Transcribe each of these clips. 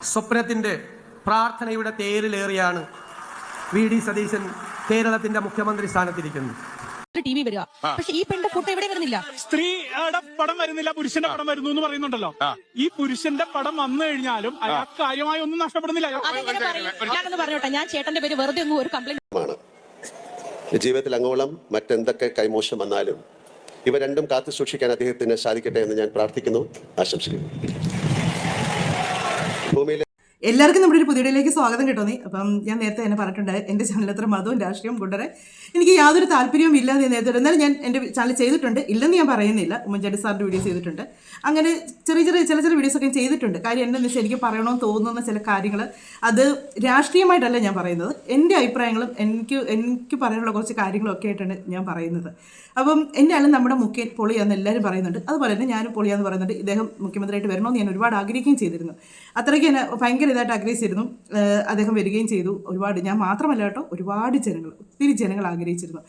സ്വപ്നത്തിൻ്റെ പ്രാർത്ഥനയുടെ തേരിലേറിയാണ് വി ഡി സതീശൻ കേരളത്തിന്റെ മുഖ്യമന്ത്രി സ്ഥാനത്തിരിക്കുന്നത്. ടിവി വരിക, പക്ഷെ ഈ പെണ്ണിന്റെ ഫോട്ടോ എവിടെ വരുന്നില്ല. സ്ത്രീയുടെ പടം വരുന്നില്ല, പുരുഷന്റെ പടം വരുന്നു എന്ന് പറയുന്നുണ്ടല്ലോ. ഈ പുരുഷന്റെ പടം വന്നു കഴിഞ്ഞാലും അയാൾക്ക് കാര്യമായി ഒന്നും നഷ്ടപ്പെടുന്നില്ല. ഞാനൊന്ന് പറഞ്ഞോട്ടെ, ഞാൻ ചേട്ടന്റെ പേര് വെറുതെ ഒന്നും ഒരു കംപ്ലൈന്റ് ജീവിതത്തിൽ അങ്ങോളം മറ്റെന്തൊക്കെ കൈമോശം വന്നാലും ഇവ രണ്ടും കാത്തു സൂക്ഷിക്കാൻ അദ്ദേഹത്തിന് സാധിക്കട്ടെ എന്ന് ഞാൻ പ്രാർത്ഥിക്കുന്നു, ആശംസിക്കുന്നു. ഭൂമിയിലെ എല്ലാവർക്കും നമ്മുടെ ഒരു പുതിയയിലേക്ക് സ്വാഗതം കേട്ടോ. അപ്പം ഞാൻ നേരത്തെ തന്നെ പറഞ്ഞിട്ടുണ്ട്, എൻ്റെ ചാനൽ അത്ര മതവും രാഷ്ട്രീയവും കൊണ്ടരെ എനിക്ക് യാതൊരു താല്പര്യവും ഇല്ലാതെ നേരത്തെ, എന്നാലും ഞാൻ എൻ്റെ ചാനൽ ചെയ്തിട്ടുണ്ട്, ഇല്ലെന്ന് ഞാൻ പറയുന്നില്ല. ഉമ്മൻചാണ്ടി സാറിൻ്റെ വീഡിയോസ് ചെയ്തിട്ടുണ്ട്, അങ്ങനെ ചില വീഡിയോസൊക്കെ ചെയ്തിട്ടുണ്ട്. കാര്യം എന്താണെന്ന് വെച്ചാൽ എനിക്ക് പറയണമെന്ന് തോന്നുന്ന ചില കാര്യങ്ങൾ, അത് രാഷ്ട്രീയമായിട്ടല്ല ഞാൻ പറയുന്നത്, എൻ്റെ അഭിപ്രായങ്ങളും എനിക്ക് പറയാനുള്ള കുറച്ച് കാര്യങ്ങളൊക്കെ ആയിട്ടാണ് ഞാൻ പറയുന്നത്. അപ്പം എന്നാലും നമ്മുടെ മുഖ്യൻ പൊളിയാന്ന് എല്ലാവരും പറയുന്നുണ്ട്, അതുപോലെ തന്നെ ഞാനും പൊളിയാന്ന് പറയുന്നുണ്ട്. ഇദ്ദേഹം മുഖ്യമന്ത്രിയായിട്ട് വരണമെന്ന് ഞാൻ ഒരുപാട് ആഗ്രഹിക്കുകയും ചെയ്തിരുന്നു, അത്രയ്ക്ക് എന്നെ ഭയങ്കര ഇതായിട്ട് ആഗ്രഹിച്ചിരുന്നു. അദ്ദേഹം വരികയും ചെയ്തു. ഒരുപാട്, ഞാൻ മാത്രമല്ല കേട്ടോ, ഒരുപാട് ജനങ്ങൾ, ഒത്തിരി ജനങ്ങൾ ആഗ്രഹിച്ചിരുന്നു.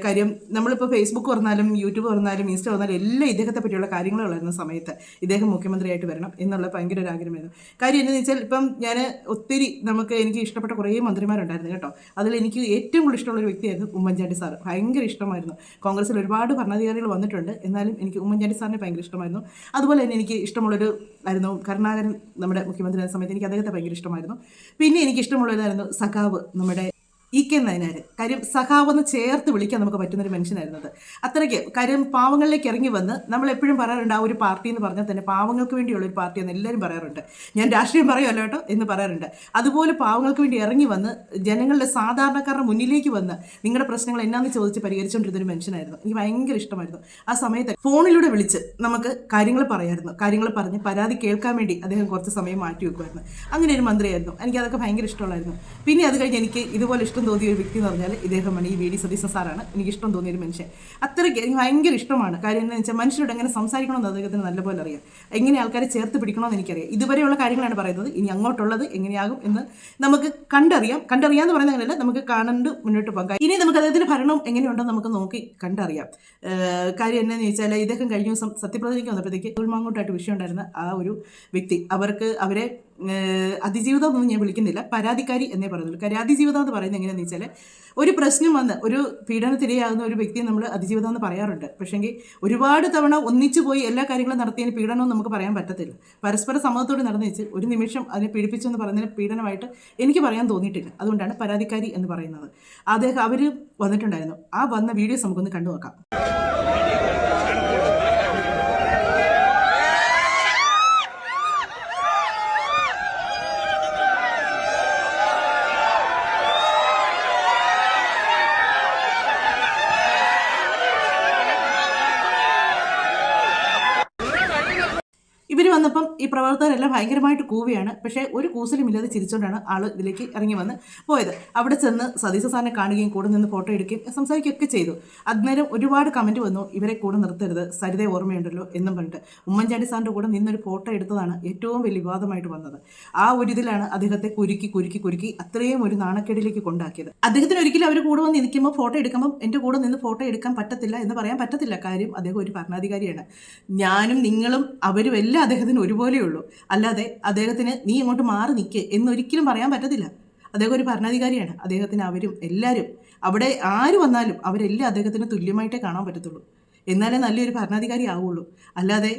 കാര്യം നമ്മളിപ്പോൾ ഫേസ്ബുക്ക് തുറന്നാലും യൂട്യൂബ് തുറന്നാലും ഇൻസ്റ്റ തുറന്നാലും എല്ലാം ഇദ്ദേഹത്തെ പറ്റിയുള്ള കാര്യങ്ങളുള്ളായിരുന്ന സമയത്ത് ഇദ്ദേഹം മുഖ്യമന്ത്രിയായിട്ട് വരണം എന്നുള്ള ഭയങ്കര ഒരു ആഗ്രഹമായിരുന്നു. കാര്യം എന്താണെന്ന് വെച്ചാൽ ഇപ്പം ഞാൻ ഒത്തിരി, എനിക്ക് ഇഷ്ടപ്പെട്ട കുറേ മന്ത്രിമാരുണ്ടായിരുന്നു കേട്ടോ. അതിൽ എനിക്ക് ഏറ്റവും കൂടുതൽ ഇഷ്ടമുള്ള ഒരു വ്യക്തിയായിരുന്നു ഉമ്മൻചാണ്ടി സാർ. ഭയങ്കര ഇഷ്ടമായിരുന്നു. കോൺഗ്രസിൽ ഒരുപാട് ഭരണാധികാരികൾ വന്നിട്ടുണ്ട്, എന്നാലും എനിക്ക് ഉമ്മൻചാണ്ടി സാറിനെ ഭയങ്കര ഇഷ്ടമായിരുന്നു. അതുപോലെ തന്നെ എനിക്ക് ഇഷ്ടമുള്ളൊരു ആയിരുന്നു കരുണാകരൻ, നമ്മുടെ മുഖ്യമന്ത്രി ആയ സമയത്ത് എനിക്ക് അദ്ദേഹത്തെ ഭയങ്കര ഇഷ്ടമായിരുന്നു. പിന്നെ എനിക്ക് ഇഷ്ടമുള്ളതായിരുന്നു സഖാവ്, നമ്മുടെ ഇ.കെ. നായനാർ. കാര്യം സഖാവെന്ന് ചേർത്ത് വിളിക്കാൻ നമുക്ക് പറ്റുന്നൊരു മനുഷ്യനായിരുന്നത്. അത്രയ്ക്ക് കാര്യം പാവങ്ങളിലേക്ക് ഇറങ്ങി വന്ന്, നമ്മളെപ്പോഴും പറയാറുണ്ട് ആ ഒരു പാർട്ടി എന്ന് പറഞ്ഞാൽ തന്നെ പാവങ്ങൾക്ക് വേണ്ടിയുള്ള ഒരു പാർട്ടിയെന്ന് എല്ലാവരും പറയാറുണ്ട്. ഞാൻ രാഷ്ട്രീയം പറയുമല്ലോ കേട്ടോ എന്ന് പറയാറുണ്ട്. അതുപോലെ പാവങ്ങൾക്ക് വേണ്ടി ഇറങ്ങി വന്ന് ജനങ്ങളുടെ സാധാരണക്കാരുടെ മുന്നിലേക്ക് വന്ന് നിങ്ങളുടെ പ്രശ്നങ്ങൾ എന്നാന്ന് ചോദിച്ച് പരിഹരിച്ചുകൊണ്ടിരുന്നൊരു മനുഷ്യനായിരുന്നു. എനിക്ക് ഭയങ്കര ഇഷ്ടമായിരുന്നു. ആ സമയത്ത് ഫോണിലൂടെ വിളിച്ച് നമുക്ക് കാര്യങ്ങൾ പറയായിരുന്നു. കാര്യങ്ങൾ പറഞ്ഞ് പരാതി കേൾക്കാൻ വേണ്ടി അദ്ദേഹം കുറച്ച് സമയം മാറ്റി വെക്കുമായിരുന്നു. അങ്ങനെ ഒരു മന്ത്രിയായിരുന്നു. എനിക്കതൊക്കെ ഭയങ്കര ഇഷ്ടമുള്ളായിരുന്നു. പിന്നെ അത് കഴിഞ്ഞ് എനിക്ക് ഇതുപോലെ ഇഷ്ടം തോന്നിയ ഒരു വ്യക്തി എന്ന് പറഞ്ഞാൽ ഇദ്ദേഹമാണ്, ഈ വി ഡി സതീശൻ സാറാണ് എനിക്ക് ഇഷ്ടം തോന്നിയ ഒരു മനുഷ്യൻ. അത്രയ്ക്ക് എനിക്ക് ഭയങ്കര ഇഷ്ടമാണ്. കാര്യം എന്താണെന്ന് വെച്ചാൽ മനുഷ്യരോട് എങ്ങനെ സംസാരിക്കണമെന്ന് അദ്ദേഹത്തിന് നല്ലപോലെ അറിയാം, എങ്ങനെ ആൾക്കാരെ ചേർത്ത് പിടിക്കണമെന്ന് എനിക്കറിയാം. ഇതുവരെയുള്ള കാര്യങ്ങളാണ് പറയുന്നത്, ഇനി അങ്ങോട്ടുള്ളത് എങ്ങനെയാകും എന്ന് നമുക്ക് കണ്ടറിയാമെന്ന് പറയുന്ന അങ്ങനെയല്ല, നമുക്ക് കാണണ്ട് മുന്നോട്ട് പോകാം. ഇനി നമുക്ക് അദ്ദേഹത്തിൻ്റെ ഭരണം എങ്ങനെയുണ്ടെന്ന് നമുക്ക് നോക്കി കണ്ടറിയാം. കാര്യം എന്താണെന്ന് ചോദിച്ചാൽ ഇദ്ദേഹം കഴിഞ്ഞ ദിവസം സത്യപ്രതിജ്ഞയ്ക്ക് വന്നപ്പോഴത്തേക്ക് ഉൾമാങ്ങോട്ടായിട്ട് വിഷയം ഉണ്ടായിരുന്ന ആ ഒരു വ്യക്തി, അവരെ അതിജീവിതം ഒന്നും ഞാൻ വിളിക്കുന്നില്ല, പരാതിക്കാരി എന്നേ പറയുന്നുള്ളൂ. കാര്യം അതിജീവിതം എന്ന് പറയുന്നത് എങ്ങനെയാണെന്ന് വെച്ചാൽ ഒരു പ്രശ്നം വന്ന് ഒരു പീഡനത്തിരയാകുന്ന ഒരു വ്യക്തിയെ നമ്മൾ അതിജീവിതം എന്ന് പറയാറുണ്ട്. പക്ഷേങ്കിൽ ഒരുപാട് തവണ ഒന്നിച്ചു പോയി എല്ലാ കാര്യങ്ങളും നടത്തിയതിന് പീഡനവും നമുക്ക് പറയാൻ പറ്റത്തില്ല. പരസ്പര സമ്മതത്തോടെ നടന്നു വെച്ച് ഒരു നിമിഷം അതിനെ പീഡിപ്പിച്ചെന്ന് പറയുന്നതിന് പീഡനമായിട്ട് എനിക്ക് പറയാൻ തോന്നിയിട്ടില്ല. അതുകൊണ്ടാണ് പരാതിക്കാരി എന്ന് പറയുന്നത്. അവർ വന്നിട്ടുണ്ടായിരുന്നു. ആ വന്ന വീഡിയോസ് നമുക്കൊന്ന് കണ്ടു നോക്കാം. ഇവർ വന്നപ്പം ഈ പ്രവർത്തകരെല്ലാം ഭയങ്കരമായിട്ട് കൂവിയാണ്. പക്ഷേ ഒരു കൂസലുമില്ലാതെ ചിരിച്ചുകൊണ്ടാണ് ആൾ ഇതിലേക്ക് ഇറങ്ങി വന്ന് പോയത്. അവിടെ ചെന്ന് സതീശ സാറിനെ കാണുകയും കൂടെ നിന്ന് ഫോട്ടോ എടുക്കുകയും സംസാരിക്കുകയൊക്കെ ചെയ്തു. അന്നേരം ഒരുപാട് കമൻറ്റ് വന്നു, ഇവരെ കൂടെ നിർത്തരുത്, സരിതയെ ഓർമ്മയുണ്ടല്ലോ എന്നും പറഞ്ഞിട്ട്. ഉമ്മൻചാണ്ടി സാറിൻ്റെ കൂടെ നിന്നൊരു ഫോട്ടോ എടുത്തതാണ് ഏറ്റവും വലിയ വിവാദമായിട്ട് വന്നത്. ആ ഒരു ഇതിലാണ് അദ്ദേഹത്തെ കുരുക്കി അത്രയും ഒരു നാണക്കേടിലേക്ക് കൊണ്ടാക്കിയത്. അദ്ദേഹത്തിന് ഒരിക്കലും അവർ കൂടെ വന്ന് നിൽക്കുമ്പോൾ ഫോട്ടോ എടുക്കുമ്പോൾ എൻ്റെ കൂടെ നിന്ന് ഫോട്ടോ എടുക്കാൻ പറ്റത്തില്ല എന്ന് പറയാൻ പറ്റത്തില്ല. കാര്യം അദ്ദേഹം ഒരു ഭരണാധികാരിയാണ്. ഞാനും നിങ്ങളും അവരും എല്ലാം അദ്ദേഹത്തിന് ഒരുപോലെയുള്ളൂ. അല്ലാതെ അദ്ദേഹത്തിന് നീ ഇങ്ങോട്ട് മാറി നിൽക്കുക എന്നൊരിക്കലും പറയാൻ പറ്റത്തില്ല. അദ്ദേഹം ഒരു ഭരണാധികാരിയാണ്. അദ്ദേഹത്തിന് അവരും എല്ലാവരും അവിടെ ആര് വന്നാലും അവരെല്ലാം അദ്ദേഹത്തിന് തുല്യമായിട്ടേ കാണാൻ പറ്റത്തുള്ളൂ. എന്നാലേ നല്ലൊരു ഭരണാധികാരി ആവുള്ളൂ. അല്ലാതെ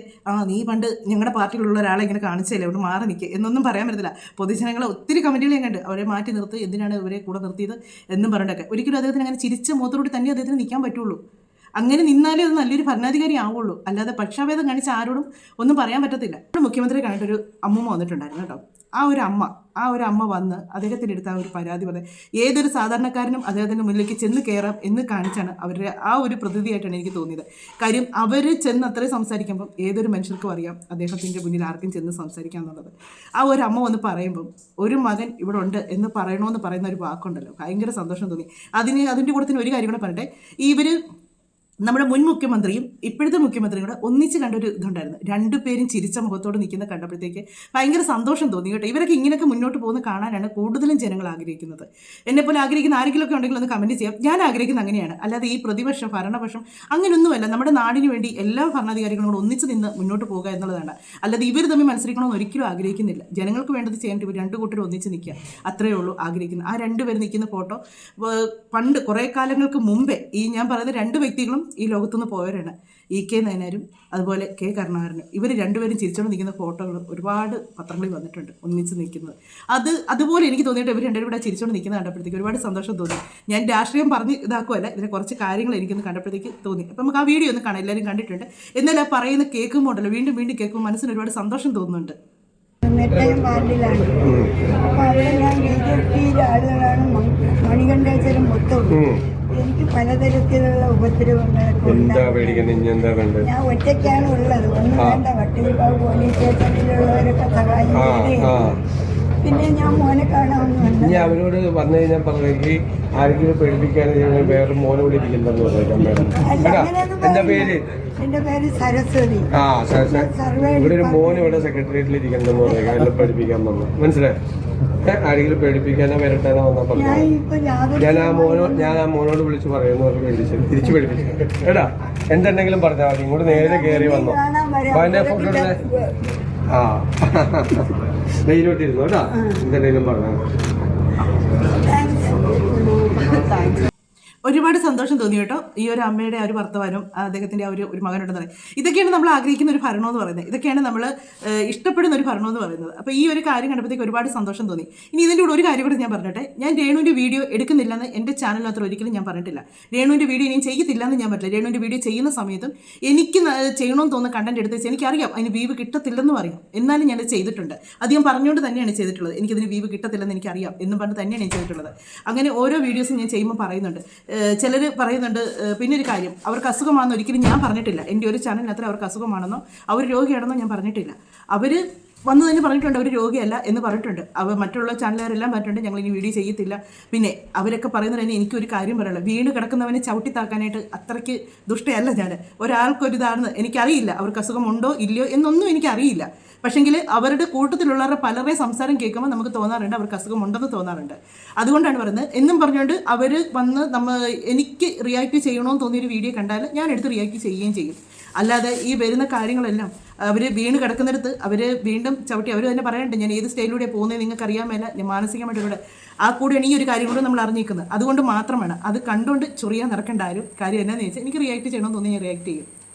നീ പണ്ട് ഞങ്ങളുടെ പാർട്ടിയിലുള്ള ഒരാളെ ഇങ്ങനെ കാണിച്ചല്ലേ അവിടെ മാറി നിൽക്കുക എന്നൊന്നും പറയാൻ പറ്റത്തില്ല. പൊതുജനങ്ങളെ ഒത്തിരി കമൻറ്റുകൾ ഞാൻ കണ്ട്, അവരെ മാറ്റി നിർത്തി, എന്തിനാണ് ഇവരെ കൂടെ നിർത്തിയത് എന്നും പറഞ്ഞിട്ടൊക്കെ. ഒരിക്കലും അദ്ദേഹത്തിന് അങ്ങനെ ചിരിച്ച മുഖത്തോടുകൂടി തന്നെ അദ്ദേഹത്തിന് നിൽക്കാൻ പറ്റുള്ളൂ. അങ്ങനെ നിന്നാലേ അത് നല്ലൊരു ഭരണാധികാരി ആവുള്ളൂ. അല്ലാതെ പക്ഷാഭേദം കാണിച്ച് ആരോടും ഒന്നും പറയാൻ പറ്റത്തില്ല. മുഖ്യമന്ത്രി കണ്ടിട്ടൊരു അമ്മൂമ്മ വന്നിട്ടുണ്ടായിരുന്നു കേട്ടോ. ആ ഒരു അമ്മ വന്ന് അദ്ദേഹത്തിൻ്റെ അടുത്ത് ആ ഒരു പരാതി പറഞ്ഞ് ഏതൊരു സാധാരണക്കാരനും അദ്ദേഹത്തിൻ്റെ മുന്നിലേക്ക് ചെന്ന് കയറാം എന്ന് കാണിച്ചാണ് അവരുടെ ആ ഒരു പ്രതിനിധിയായിട്ടാണ് എനിക്ക് തോന്നിയത്. കാര്യം അവർ ചെന്ന് അത്രയും സംസാരിക്കുമ്പം ഏതൊരു മനുഷ്യർക്കും അറിയാം അദ്ദേഹത്തിൻ്റെ മുന്നിൽ ആർക്കും ചെന്ന് സംസാരിക്കാം എന്നുള്ളത്. ആ ഒരു അമ്മ വന്ന് പറയുമ്പം ഒരു മകൻ ഇവിടെ ഉണ്ട് എന്ന് പറയണമെന്ന് പറയുന്ന ഒരു വാക്കുണ്ടല്ലോ, ഭയങ്കര സന്തോഷം തോന്നി. അതിൻ്റെ കൂടെ തന്നെ ഒരു കാര്യം കൂടെ പറയട്ടെ, നമ്മുടെ മുൻ മുഖ്യമന്ത്രിയും ഇപ്പോഴത്തെ മുഖ്യമന്ത്രിയും കൂടെ ഒന്നിച്ച് കണ്ടൊരു ഇതുണ്ടായിരുന്നു. രണ്ടുപേരും ചിരിച്ച മുഖത്തോട് നിൽക്കുന്ന കണ്ടപ്പോഴത്തേക്ക് ഭയങ്കര സന്തോഷം തോന്നി കേട്ടോ. ഇവരൊക്കെ ഇങ്ങനെയൊക്കെ മുന്നോട്ട് പോകുന്ന കാണാനാണ് കൂടുതലും ജനങ്ങൾ ആഗ്രഹിക്കുന്നത്. എന്നെപ്പോലെ ആഗ്രഹിക്കുന്ന ആരെങ്കിലുമൊക്കെ ഉണ്ടെങ്കിൽ ഒന്ന് കമൻറ്റ് ചെയ്യാം. ഞാൻ ആഗ്രഹിക്കുന്നത് അങ്ങനെയാണ്, അല്ലാതെ ഈ പ്രതിപക്ഷം ഭരണപക്ഷം അങ്ങനെയൊന്നുമല്ല. നമ്മുടെ നാടിന് വേണ്ടി എല്ലാ ഭരണാധികാരികളോട് ഒന്നിച്ച് നിന്ന് മുന്നോട്ട് പോകുക എന്നുള്ളതാണ്. അല്ലാതെ ഇവർ തമ്മിൽ മത്സരിക്കണമെന്ന് ഒരിക്കലും ആഗ്രഹിക്കുന്നില്ല. ജനങ്ങൾക്ക് വേണ്ടത് ചെയ്യേണ്ടി ഇവർ രണ്ടു കൂട്ടരും ഒന്നിച്ച് നിൽക്കുക, അത്രയേ ഉള്ളൂ ആഗ്രഹിക്കുന്നത്. ആ രണ്ടുപേർ നിൽക്കുന്ന ഫോട്ടോ പണ്ട് കുറേ കാലങ്ങൾക്ക് മുമ്പേ ഈ ഞാൻ പറയുന്ന രണ്ട് വ്യക്തികളും ഈ ലോകത്തുനിന്ന് പോയവരാണ്. E.K. നയനാരും അതുപോലെ K. കരുണാകരനും. ഇവർ രണ്ടുപേരും ചിരിച്ചുകൊണ്ട് നിൽക്കുന്ന ഫോട്ടോകൾ ഒരുപാട് പത്രങ്ങളിൽ വന്നിട്ടുണ്ട് ഒന്നിച്ച് നിൽക്കുന്നത്. അതുപോലെ എനിക്ക് തോന്നിയിട്ട് ഇവർ രണ്ടുപേരും ഇവിടെ ചിരിച്ചുകൊണ്ട് നിൽക്കുന്നത് കണ്ടപ്പോഴത്തേക്ക് ഒരുപാട് സന്തോഷം തോന്നി. ഞാൻ രാഷ്ട്രീയം പറഞ്ഞ് ഇതാക്കുമല്ല, ഇതിനെ കുറച്ച് കാര്യങ്ങൾ എനിക്കൊന്ന് കണ്ടപ്പോഴത്തേക്ക് തോന്നി. അപ്പം നമുക്ക് ആ വീഡിയോ ഒന്ന് കാണാം. എല്ലാവരും കണ്ടിട്ടുണ്ട്. എന്നാലും ആ പറയുന്ന കേൾക്കുമ്പോൾ ഉണ്ടല്ലോ, വീണ്ടും വീണ്ടും കേൾക്കുമ്പോൾ മനസ്സിന് ഒരുപാട് സന്തോഷം തോന്നുന്നുണ്ട്. നെട്ടയം വാർഡിലാണ്. അപ്പോൾ അവിടെ ഞാൻ BJP ആളുകളാണ് മണികണ്ഠേശ്വരം മൊത്തം. എനിക്ക് പലതരത്തിലുള്ള ഉപദ്രവങ്ങളൊക്കെ ഉണ്ടാകും. ഞാൻ ഒറ്റയ്ക്കാണ് ഉള്ളത്. ഒന്നും വേണ്ട, വട്ടിയൂർക്കാവ് പോലീസ് സ്റ്റേഷനിലുള്ളവരൊക്കെ സഹായം ചെയ്ത് പിന്നെ ഞാൻ മോനെ കാണാമെന്ന് വന്നു. ഇനി അവരോട് വന്നു കഴിഞ്ഞാൽ പറഞ്ഞെങ്കിൽ ആരെങ്കിലും പേടിപ്പിക്കാൻ വേറെ മോനെ വിളിപ്പിക്കുന്നെന്ന് പറഞ്ഞു. എന്റെ പേര് സരസ്വതി. ഇവിടെ ഒരു മോൻ ഇവിടെ സെക്രട്ടേറിയറ്റിൽ ഇരിക്കണ്ടെന്ന് പറഞ്ഞു. എല്ലാം പഠിപ്പിക്കാൻ വന്നു. മനസ്സിലായി? ആരെങ്കിലും പേടിപ്പിക്കാനോ വരട്ടാനോ വന്നാൽ പറഞ്ഞു. ഞാൻ ആ മോനോട് വിളിച്ച് പറയുന്നു പേടിച്ചു, തിരിച്ചു പേടിപ്പിച്ചു. എടാ എന്തുണ്ടെങ്കിലും പറഞ്ഞാൽ മതി. ഇങ്ങോട്ട് നേരെ കയറി വന്നു. അപ്പൊ അതിന്റെ ഫോട്ടോ ധൈര്യമായിട്ടിരുന്നു കേട്ടാ. എന്തെങ്കിലും പറഞ്ഞാൽ ഒരുപാട് സന്തോഷം തോന്നി കേട്ടോ. ഈ ഒരു അമ്മയുടെ ആ ഒരു ഭർത്താവാനും അദ്ദേഹത്തിൻ്റെ ആ ഒരു മകനുണ്ടെന്ന് പറയും. ഇതൊക്കെയാണ് നമ്മൾ ആഗ്രഹിക്കുന്ന ഒരു ഭരണം എന്ന് പറയുന്നത്. ഇതൊക്കെയാണ് നമ്മൾ ഇഷ്ടപ്പെടുന്ന ഒരു ഭരണം എന്ന് പറയുന്നത്. അപ്പോൾ ഈ ഒരു കാര്യം കണ്ടപ്പോഴത്തേക്ക് ഒരുപാട് സന്തോഷം തോന്നി. ഇനി ഇതിൻ്റെ കൂടെ ഒരു കാര്യം കൂടെ ഞാൻ പറഞ്ഞിട്ടെ. ഞാൻ രേണുവിൻ്റെ വീഡിയോ എടുക്കുന്നില്ലെന്ന് എൻ്റെ ചാനലിനകത്ത് ഒരിക്കലും ഞാൻ പറഞ്ഞിട്ടില്ല. രേണുവിൻ്റെ വീഡിയോ ഇനിയും ചെയ്യത്തില്ലെന്ന് ഞാൻ പറ്റില്ല. രേണുവിൻ്റെ വീഡിയോ ചെയ്യുന്ന സമയത്തും എനിക്ക് ചെയ്യണമെന്ന് തോന്നുന്ന കണ്ടന്റ് എടുത്ത് വെച്ചാൽ എനിക്കറിയാം അതിന് വീവ് കിട്ടത്തില്ലെന്നും അറിയാം. എന്നാലും ഞാൻ ചെയ്തിട്ടുണ്ട്. അധികം പറഞ്ഞുകൊണ്ട് തന്നെയാണ് ചെയ്തിട്ടുള്ളത്. എനിക്കതിന് വീവ് കിട്ടത്തില്ലെന്ന് എനിക്കറിയാം എന്നും പറഞ്ഞ് തന്നെയാണ് ഞാൻ ചെയ്തിട്ടുള്ളത്. അങ്ങനെ ഓരോ വീഡിയോസും ഞാൻ ചെയ്യുമ്പോൾ പറയുന്നുണ്ട്. ചിലർ പറയുന്നുണ്ട്. പിന്നെ ഒരു കാര്യം, അവർക്ക് അസുഖമാണെന്ന് ഒരിക്കലും ഞാൻ പറഞ്ഞിട്ടില്ല. എൻ്റെ ഒരു ചാനലിനകത്ത് അവർക്ക് അസുഖമാണെന്നോ അവർ രോഗിയാണെന്നോ ഞാൻ പറഞ്ഞിട്ടില്ല. അവർ വന്നു തന്നെ പറഞ്ഞിട്ടുണ്ട് അവർ രോഗിയല്ല എന്ന് പറഞ്ഞിട്ടുണ്ട്. അവർ മറ്റുള്ള ചാനലുകാരെല്ലാം പറഞ്ഞിട്ടുണ്ട് ഞങ്ങൾ ഇനി വീഡിയോ ചെയ്യത്തില്ല. പിന്നെ അവരൊക്കെ പറയുന്നത് തന്നെ എനിക്കൊരു കാര്യം പറയുള്ളൂ, വീണ് കിടക്കുന്നവനെ ചവിട്ടിത്താക്കാനായിട്ട് അത്രയ്ക്ക് ദുഷ്ടയല്ല ഞാൻ. ഒരാൾക്കൊരിതാണെന്ന് എനിക്കറിയില്ല, അവർക്ക് അസുഖമുണ്ടോ ഇല്ലയോ എന്നൊന്നും എനിക്കറിയില്ല. പക്ഷെങ്കിൽ അവരുടെ കൂട്ടത്തിലുള്ളവരുടെ പലരുടെ സംസാരം കേൾക്കുമ്പോൾ നമുക്ക് തോന്നാറുണ്ട് അവർക്ക് അസുഖമുണ്ടെന്ന് തോന്നാറുണ്ട്. അതുകൊണ്ടാണ് പറയുന്നത്. എന്നും പറഞ്ഞുകൊണ്ട് അവർ വന്ന് എനിക്ക് റിയാക്ട് ചെയ്യണമെന്ന് തോന്നിയൊരു വീഡിയോ കണ്ടാൽ ഞാൻ എടുത്ത് റിയാക്ട് ചെയ്യുകയും ചെയ്യും. അല്ലാതെ ഈ വരുന്ന കാര്യങ്ങളെല്ലാം അവർ വീണ് കിടക്കുന്നിടത്ത് അവർ വീണ്ടും ചവിട്ടി അവർ തന്നെ പറയുന്നുണ്ട് ഞാൻ ഏത് സ്റ്റൈലിലൂടെ പോകുന്നത് നിങ്ങൾക്ക് അറിയാമല്ല, ഞാൻ മാനസികമായിട്ട് ആ കൂടെയാണ് ഈ ഒരു കാര്യം കൂടെ നമ്മൾ അറിഞ്ഞിരിക്കുന്നത്. അതുകൊണ്ട് മാത്രമാണ് അത് കണ്ടുകൊണ്ട് ചൊറിയാൻ നടക്കേണ്ട ആരും കാര്യം എന്നാന്ന് ചോദിച്ചാൽ എനിക്ക് റിയാക്ട് ചെയ്യണമെന്ന് തോന്നി ഞാൻ റിയാക്ട് ചെയ്യും.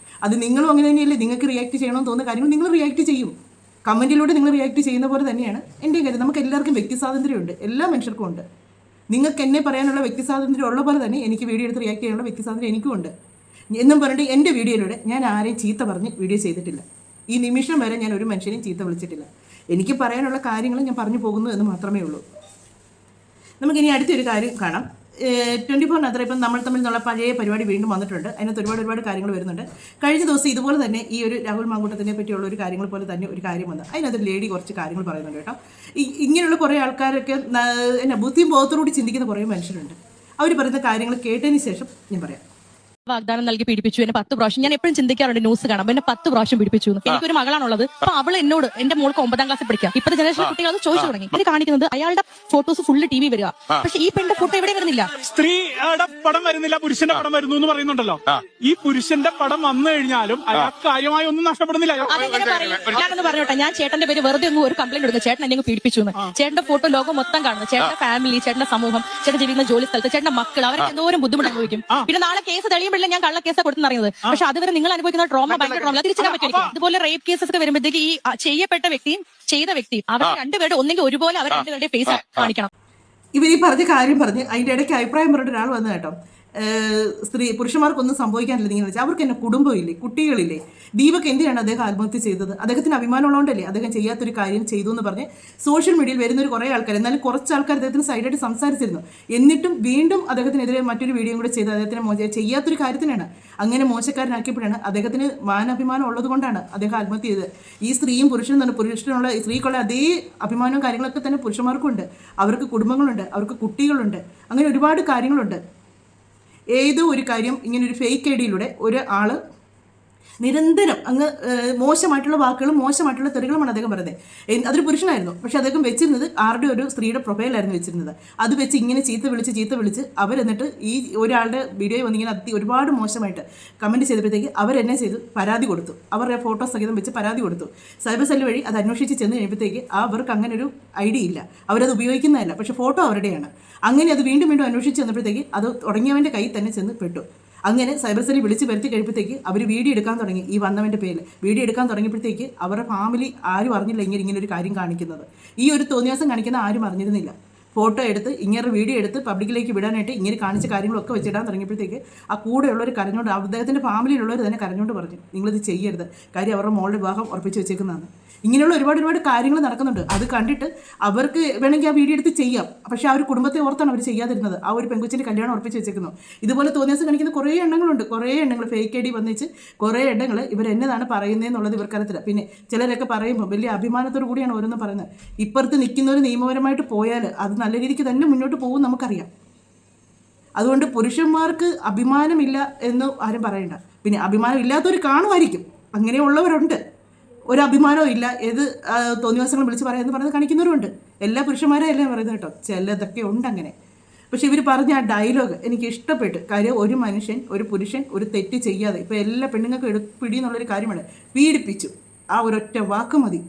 അത് നിങ്ങളും അങ്ങനെ തന്നെയല്ലേ, നിങ്ങൾക്ക് റിയാക്ട് ചെയ്യണമെന്ന് തോന്നുന്ന കാര്യങ്ങൾ നിങ്ങൾ റിയാക്ട് ചെയ്യും. കമൻറ്റിലൂടെ നിങ്ങൾ റിയാക്ട് ചെയ്യുന്ന പോലെ തന്നെയാണ് എൻ്റെ കാര്യം. നമുക്ക് എല്ലാവർക്കും വ്യക്തി സ്വാതന്ത്ര്യമുണ്ട്, എല്ലാ മനുഷ്യർക്കും ഉണ്ട്. നിങ്ങൾക്ക് എന്നെ പറയാനുള്ള വ്യക്തി സ്വാതന്ത്ര്യം ഉള്ള പോലെ തന്നെ എനിക്ക് വീഡിയോ എടുത്ത് റിയാക്ട് ചെയ്യാനുള്ള വ്യക്തി സ്വാതന്ത്ര്യം എനിക്കും ഉണ്ട്. എന്നും പറഞ്ഞിട്ട് എൻ്റെ വീഡിയോയിലൂടെ ഞാൻ ആരെയും ചീത്ത പറഞ്ഞ് വീഡിയോ ചെയ്തിട്ടില്ല. ഈ നിമിഷം വരെ ഞാൻ ഒരു മനുഷ്യനെയും ചീത്ത വിളിച്ചിട്ടില്ല. എനിക്ക് പറയാനുള്ള കാര്യങ്ങൾ ഞാൻ പറഞ്ഞു പോകുന്നു എന്ന് മാത്രമേ ഉള്ളൂ. നമുക്കിനി അടുത്തൊരു കാര്യം കാണാം. 24 ഇപ്പം നമ്മൾ തമ്മിൽ നിന്നുള്ള പഴയ പരിപാടി വീണ്ടും വന്നിട്ടുണ്ട്. അതിനകത്ത് ഒരുപാട് കാര്യങ്ങൾ വരുന്നുണ്ട്. കഴിഞ്ഞ ദിവസം ഇതുപോലെ തന്നെ ഈ ഒരു രാഹുൽ മാങ്കൂട്ടത്തിനെ പറ്റിയുള്ള ഒരു കാര്യങ്ങൾ പോലെ തന്നെ ഒരു കാര്യം വന്നു. അതിനകത്ത് ലേഡി കുറച്ച് കാര്യങ്ങൾ പറയുന്നുണ്ട് കേട്ടോ. ഇങ്ങനെയുള്ള കുറേ ആൾക്കാരൊക്കെ ബുദ്ധിയും ബോധത്തോടുകൂടി ചിന്തിക്കുന്ന കുറേ മനുഷ്യരുണ്ട്. അവർ പറയുന്ന കാര്യങ്ങൾ കേട്ടതിന് ശേഷം ഞാൻ പറയാം. വാഗ്ദാനം നൽകി പീഡിപ്പിച്ചു എന്നെ 10 പ്രാവശ്യം. ഞാൻ എപ്പോഴും ചിന്തിക്കാറുണ്ട് ന്യൂസ് കാണാം എന്നെ 10 പ്രാവശ്യം പീഡിപ്പിച്ചു. എനിക്കൊരു മകളാണുള്ളത്. അപ്പൊ അവൾ എന്നോട് എന്റെ മോൾക്ക് 9ാം ക്ലാസ്സിൽ പഠിക്കാം. ഇപ്പോഴത്തെ ജനറേഷൻ കുട്ടികൾ അത് ചോദിച്ചു തുടങ്ങി. ഇത് കാണിക്കുന്നത് അയാളുടെ ഫോട്ടോസ് ഫുള്ള് TV വരിക. പക്ഷെ ഈ പെണ്ണിന്റെ ഫോട്ടോ എവിടെ വരുന്നില്ല. സ്ത്രീയുടെ പടം വരുന്നില്ല, പുരുഷന്റെ പടം വരുന്നു എന്ന് പറയുന്നുണ്ടല്ലോ. ഈ പുരുഷന്റെ പടം വന്നു കഴിഞ്ഞാലും അയാൾക്ക് കാര്യമായി ഒന്നും നഷ്ടപ്പെടുന്നില്ല. ഞാനൊന്ന് പറഞ്ഞോട്ടെ, ഞാൻ ചേട്ടന്റെ പേര് വെറുതെ ഒന്നും ഒരു കംപ്ലൈന്റ് കൊടുക്കുക ചേട്ടൻ എന്നെ പീഡിപ്പിച്ചു എന്ന്. ചേട്ടന്റെ ഫോട്ടോ ലോകം മൊത്തം കാണുന്നത്, ചേട്ടന്റെ ഫാമിലി, ചേട്ടന്റെ സമൂഹം, ചേട്ടൻ ജീവിക്കുന്ന ജോലി സ്ഥലത്ത്, ചേട്ടന്റെ മക്കൾ, അവർക്ക് എന്തോരം ബുദ്ധിമുട്ട് അനുഭവിക്കും. പിന്നെ നാളെ കേസ് തെളിയുമ്പോൾ ഞാൻ കള്ള കേസ് കൊടുത്തെന്നറിയുന്നത്. പക്ഷെ അതുവരെ നിങ്ങൾ അനുഭവിക്കുന്ന ട്രോമ ഭയങ്കര ട്രോമ തിരിച്ചറിയാൻ പറ്റും. ഇതുപോലെ റേപ്പ് കേസസ് ഒക്കെ വരുമ്പോഴത്തേക്ക് ഈ ചെയ്യപ്പെട്ട വ്യക്തിയും ചെയ്ത വ്യക്തിയും അവർ രണ്ടുപേരുടെ ഒന്നെങ്കിൽ ഒരുപോലെ അവർ രണ്ടുപേരുടെ ഫേസ് കാണിക്കണം. ഇവർ ഈ പറഞ്ഞ കാര്യം പറഞ്ഞ് അതിൻ്റെ ഇടയ്ക്ക് അഭിപ്രായം പറഞ്ഞിട്ട് ഒരാൾ വന്നു കേട്ടോ. പുരുഷന്മാർക്കൊന്നും സംഭവിക്കാനില്ല. ഇങ്ങനെ വെച്ചാൽ അവർക്ക് എന്നെ കുടുംബമില്ലേ, കുട്ടികളില്ലേ? ദീപക് എന്തിനാണ് അദ്ദേഹം ആത്മഹത്യ ചെയ്തത്? അദ്ദേഹത്തിന് അഭിമാനമുള്ളതുകൊണ്ടല്ലേ അദ്ദേഹം ചെയ്യാത്തൊരു കാര്യം ചെയ്തു എന്ന് പറഞ്ഞ് സോഷ്യൽ മീഡിയയിൽ വരുന്നൊരു കുറേ ആൾക്കാർ, എന്നാലും കുറച്ച് ആൾക്കാർ അദ്ദേഹത്തിന് സൈഡായിട്ട് സംസാരിച്ചിരുന്നു. എന്നിട്ടും വീണ്ടും അദ്ദേഹത്തിനെതിരെ മറ്റൊരു വീഡിയോ കൂടെ ചെയ്ത് അദ്ദേഹത്തിന് ചെയ്യാത്തൊരു കാര്യത്തിനാണ് അങ്ങനെ മോശക്കാരനാക്കിയപ്പോഴാണ് അദ്ദേഹത്തിന് മാനാഭിമാനം ഉള്ളത് കൊണ്ടാണ് അദ്ദേഹം ആത്മഹത്യ ചെയ്തത്. ഈ സ്ത്രീയും പുരുഷനും തന്നെ പുരുഷനുള്ള സ്ത്രീക്കുള്ള അതേ അഭിമാനവും കാര്യങ്ങളൊക്കെ തന്നെ പുരുഷന്മാർക്കും ഉണ്ട്. അവർക്ക് കുടുംബങ്ങളുണ്ട്, അവർക്ക് കുട്ടികളുണ്ട്, അങ്ങനെ ഒരുപാട് കാര്യങ്ങളുണ്ട്. ഏതോ ഒരു കാര്യം ഇങ്ങനെ ഒരു ഫേക്ക് ഐ ഡിയിലൂടെ ഒരാൾ നിരന്തരം അങ്ങ് മോശമായിട്ടുള്ള വാക്കുകളും മോശമായിട്ടുള്ള തെറികളുമാണ് അദ്ദേഹം പറയുന്നത്. അതൊരു പുരുഷനായിരുന്നു, പക്ഷെ അദ്ദേഹം വെച്ചിരുന്നത് ആരുടെ ഒരു സ്ത്രീയുടെ പ്രൊഫൈലായിരുന്നു വെച്ചിരുന്നത്. അത് വെച്ച് ഇങ്ങനെ ചീത്ത വിളിച്ച് അവരെന്നിട്ട് ഈ ഒരാളുടെ വീഡിയോ വന്നിങ്ങനെ ഒരുപാട് മോശമായിട്ട് കമൻറ്റ് ചെയ്തപ്പോഴത്തേക്ക് അവരെന്നെ ചെയ്തു പരാതി കൊടുത്തു. അവരുടെ ഫോട്ടോ സഹിതം വെച്ച് പരാതി കൊടുത്തു. സൈബർ സെല്ല് വഴി അത് അന്വേഷിച്ച് ചെന്ന് കഴിയുമ്പോഴത്തേക്ക് അവർക്ക് അങ്ങനെ ഒരു ഐഡിയ ഇല്ല, അവരത് ഉപയോഗിക്കുന്നതല്ല, പക്ഷേ ഫോട്ടോ അവരുടെയാണ്. അങ്ങനെ അത് വീണ്ടും അന്വേഷിച്ച് ചെന്നപ്പോഴത്തേക്ക് അത് തുടങ്ങിയവൻ്റെ കയ്യിൽ തന്നെ ചെന്ന് പെട്ടു. അങ്ങനെ സൈബർ സെല്ലിൽ വിളിച്ച് വരുത്തി കഴിയുമ്പോഴത്തേക്ക് അവർ വീഡിയോ എടുക്കാൻ തുടങ്ങി. ഈ വന്നവൻ്റെ പേരിൽ വീഡിയോ എടുക്കാൻ തുടങ്ങിയപ്പോഴത്തേക്ക് അവരുടെ ഫാമിലി ആരും അറിഞ്ഞില്ല ഇങ്ങനെ ഒരു കാര്യം കാണിക്കുന്നത്. ഈ ഒരു തോന്നിയാസം കാണിക്കുന്ന ആരും അറിഞ്ഞിരുന്നില്ല. ഫോട്ടോ എടുത്ത് ഇങ്ങനെ വീഡിയോ എടുത്ത് പബ്ലിക്കിലേക്ക് വിടാനായിട്ട് ഇങ്ങനെ കാണിച്ച കാര്യങ്ങളൊക്കെ വെച്ചിടാൻ തുടങ്ങിയപ്പോഴത്തേക്ക് ആ കൂടെയുള്ളവർ കരഞ്ഞുകൊണ്ട്, അദ്ദേഹത്തിൻ്റെ ഫാമിലിയിലുള്ളവർ തന്നെ കരഞ്ഞുകൊണ്ട് പറഞ്ഞു, നിങ്ങളിത് ചെയ്യരുത്, കാര്യം അവരുടെ മോളുടെ വിവാഹം ഉറപ്പിച്ച് വെച്ചേക്കുന്നതാണ്. ഇങ്ങനെയുള്ള ഒരുപാട് കാര്യങ്ങൾ നടക്കുന്നുണ്ട്. അത് കണ്ടിട്ട് അവർക്ക് വേണമെങ്കിൽ ആ വീഡിയോ എടുത്ത് ചെയ്യാം, പക്ഷേ ആ ഒരു കുടുംബത്തെ ഓർത്താണ് അവർ ചെയ്യാതിരുന്നത്. ആ ഒരു പെൺകുച്ചിൻ്റെ കല്യാണം ഉറപ്പിച്ച് വെച്ചേക്കുന്നു. ഇതുപോലെ തോന്നിയാസം കാണിക്കുന്ന കുറേ എണ്ണങ്ങൾ ഫേക്ക് ഐ ഡി വന്നിച്ച് കുറേ എണ്ണങ്ങൾ ഇവരെന്നതാണ് പറയുന്നതെന്നുള്ളത് ഇവർക്കറിയത്തില്ല. പിന്നെ ചിലരൊക്കെ പറയുമ്പോൾ വലിയ അഭിമാനത്തോടു കൂടിയാണ് ഓരോന്നും പറയുന്നത്. ഇപ്പുറത്ത് നിൽക്കുന്നവർ നിയമപരമായിട്ട് പോയാൽ അത് നല്ല രീതിക്ക് തന്നെ മുന്നോട്ട് പോകും നമുക്കറിയാം. അതുകൊണ്ട് പുരുഷന്മാർക്ക് അഭിമാനമില്ല എന്ന് ആരും പറയണ്ട. പിന്നെ അഭിമാനം ഇല്ലാത്തവർ കാണുമായിരിക്കും, അങ്ങനെയുള്ളവരുണ്ട്. ഒരു അഭിമാനവും ഇല്ല, ഏത് തോന്നിവാസങ്ങളും വിളിച്ച് പറയാമെന്ന് പറയുന്നത് കാണിക്കുന്നവരുണ്ട്. എല്ലാ പുരുഷന്മാരും എല്ലാം പറയുന്നത് കേട്ടോ, ചിലതൊക്കെ ഉണ്ട് അങ്ങനെ. പക്ഷെ ഇവർ പറഞ്ഞ ആ ഡയലോഗ് എനിക്ക് ഇഷ്ടപ്പെട്ടു. കാര്യം ഒരു മനുഷ്യൻ, ഒരു പുരുഷൻ ഒരു തെറ്റ് ചെയ്യാതെ, ഇപ്പോൾ എല്ലാ പെണ്ണുങ്ങൾക്കും പിടി എന്നുള്ളൊരു കാര്യമാണ്, പീഡിപ്പിച്ചു, ആ ഒരൊറ്റ വാക്ക് മതി.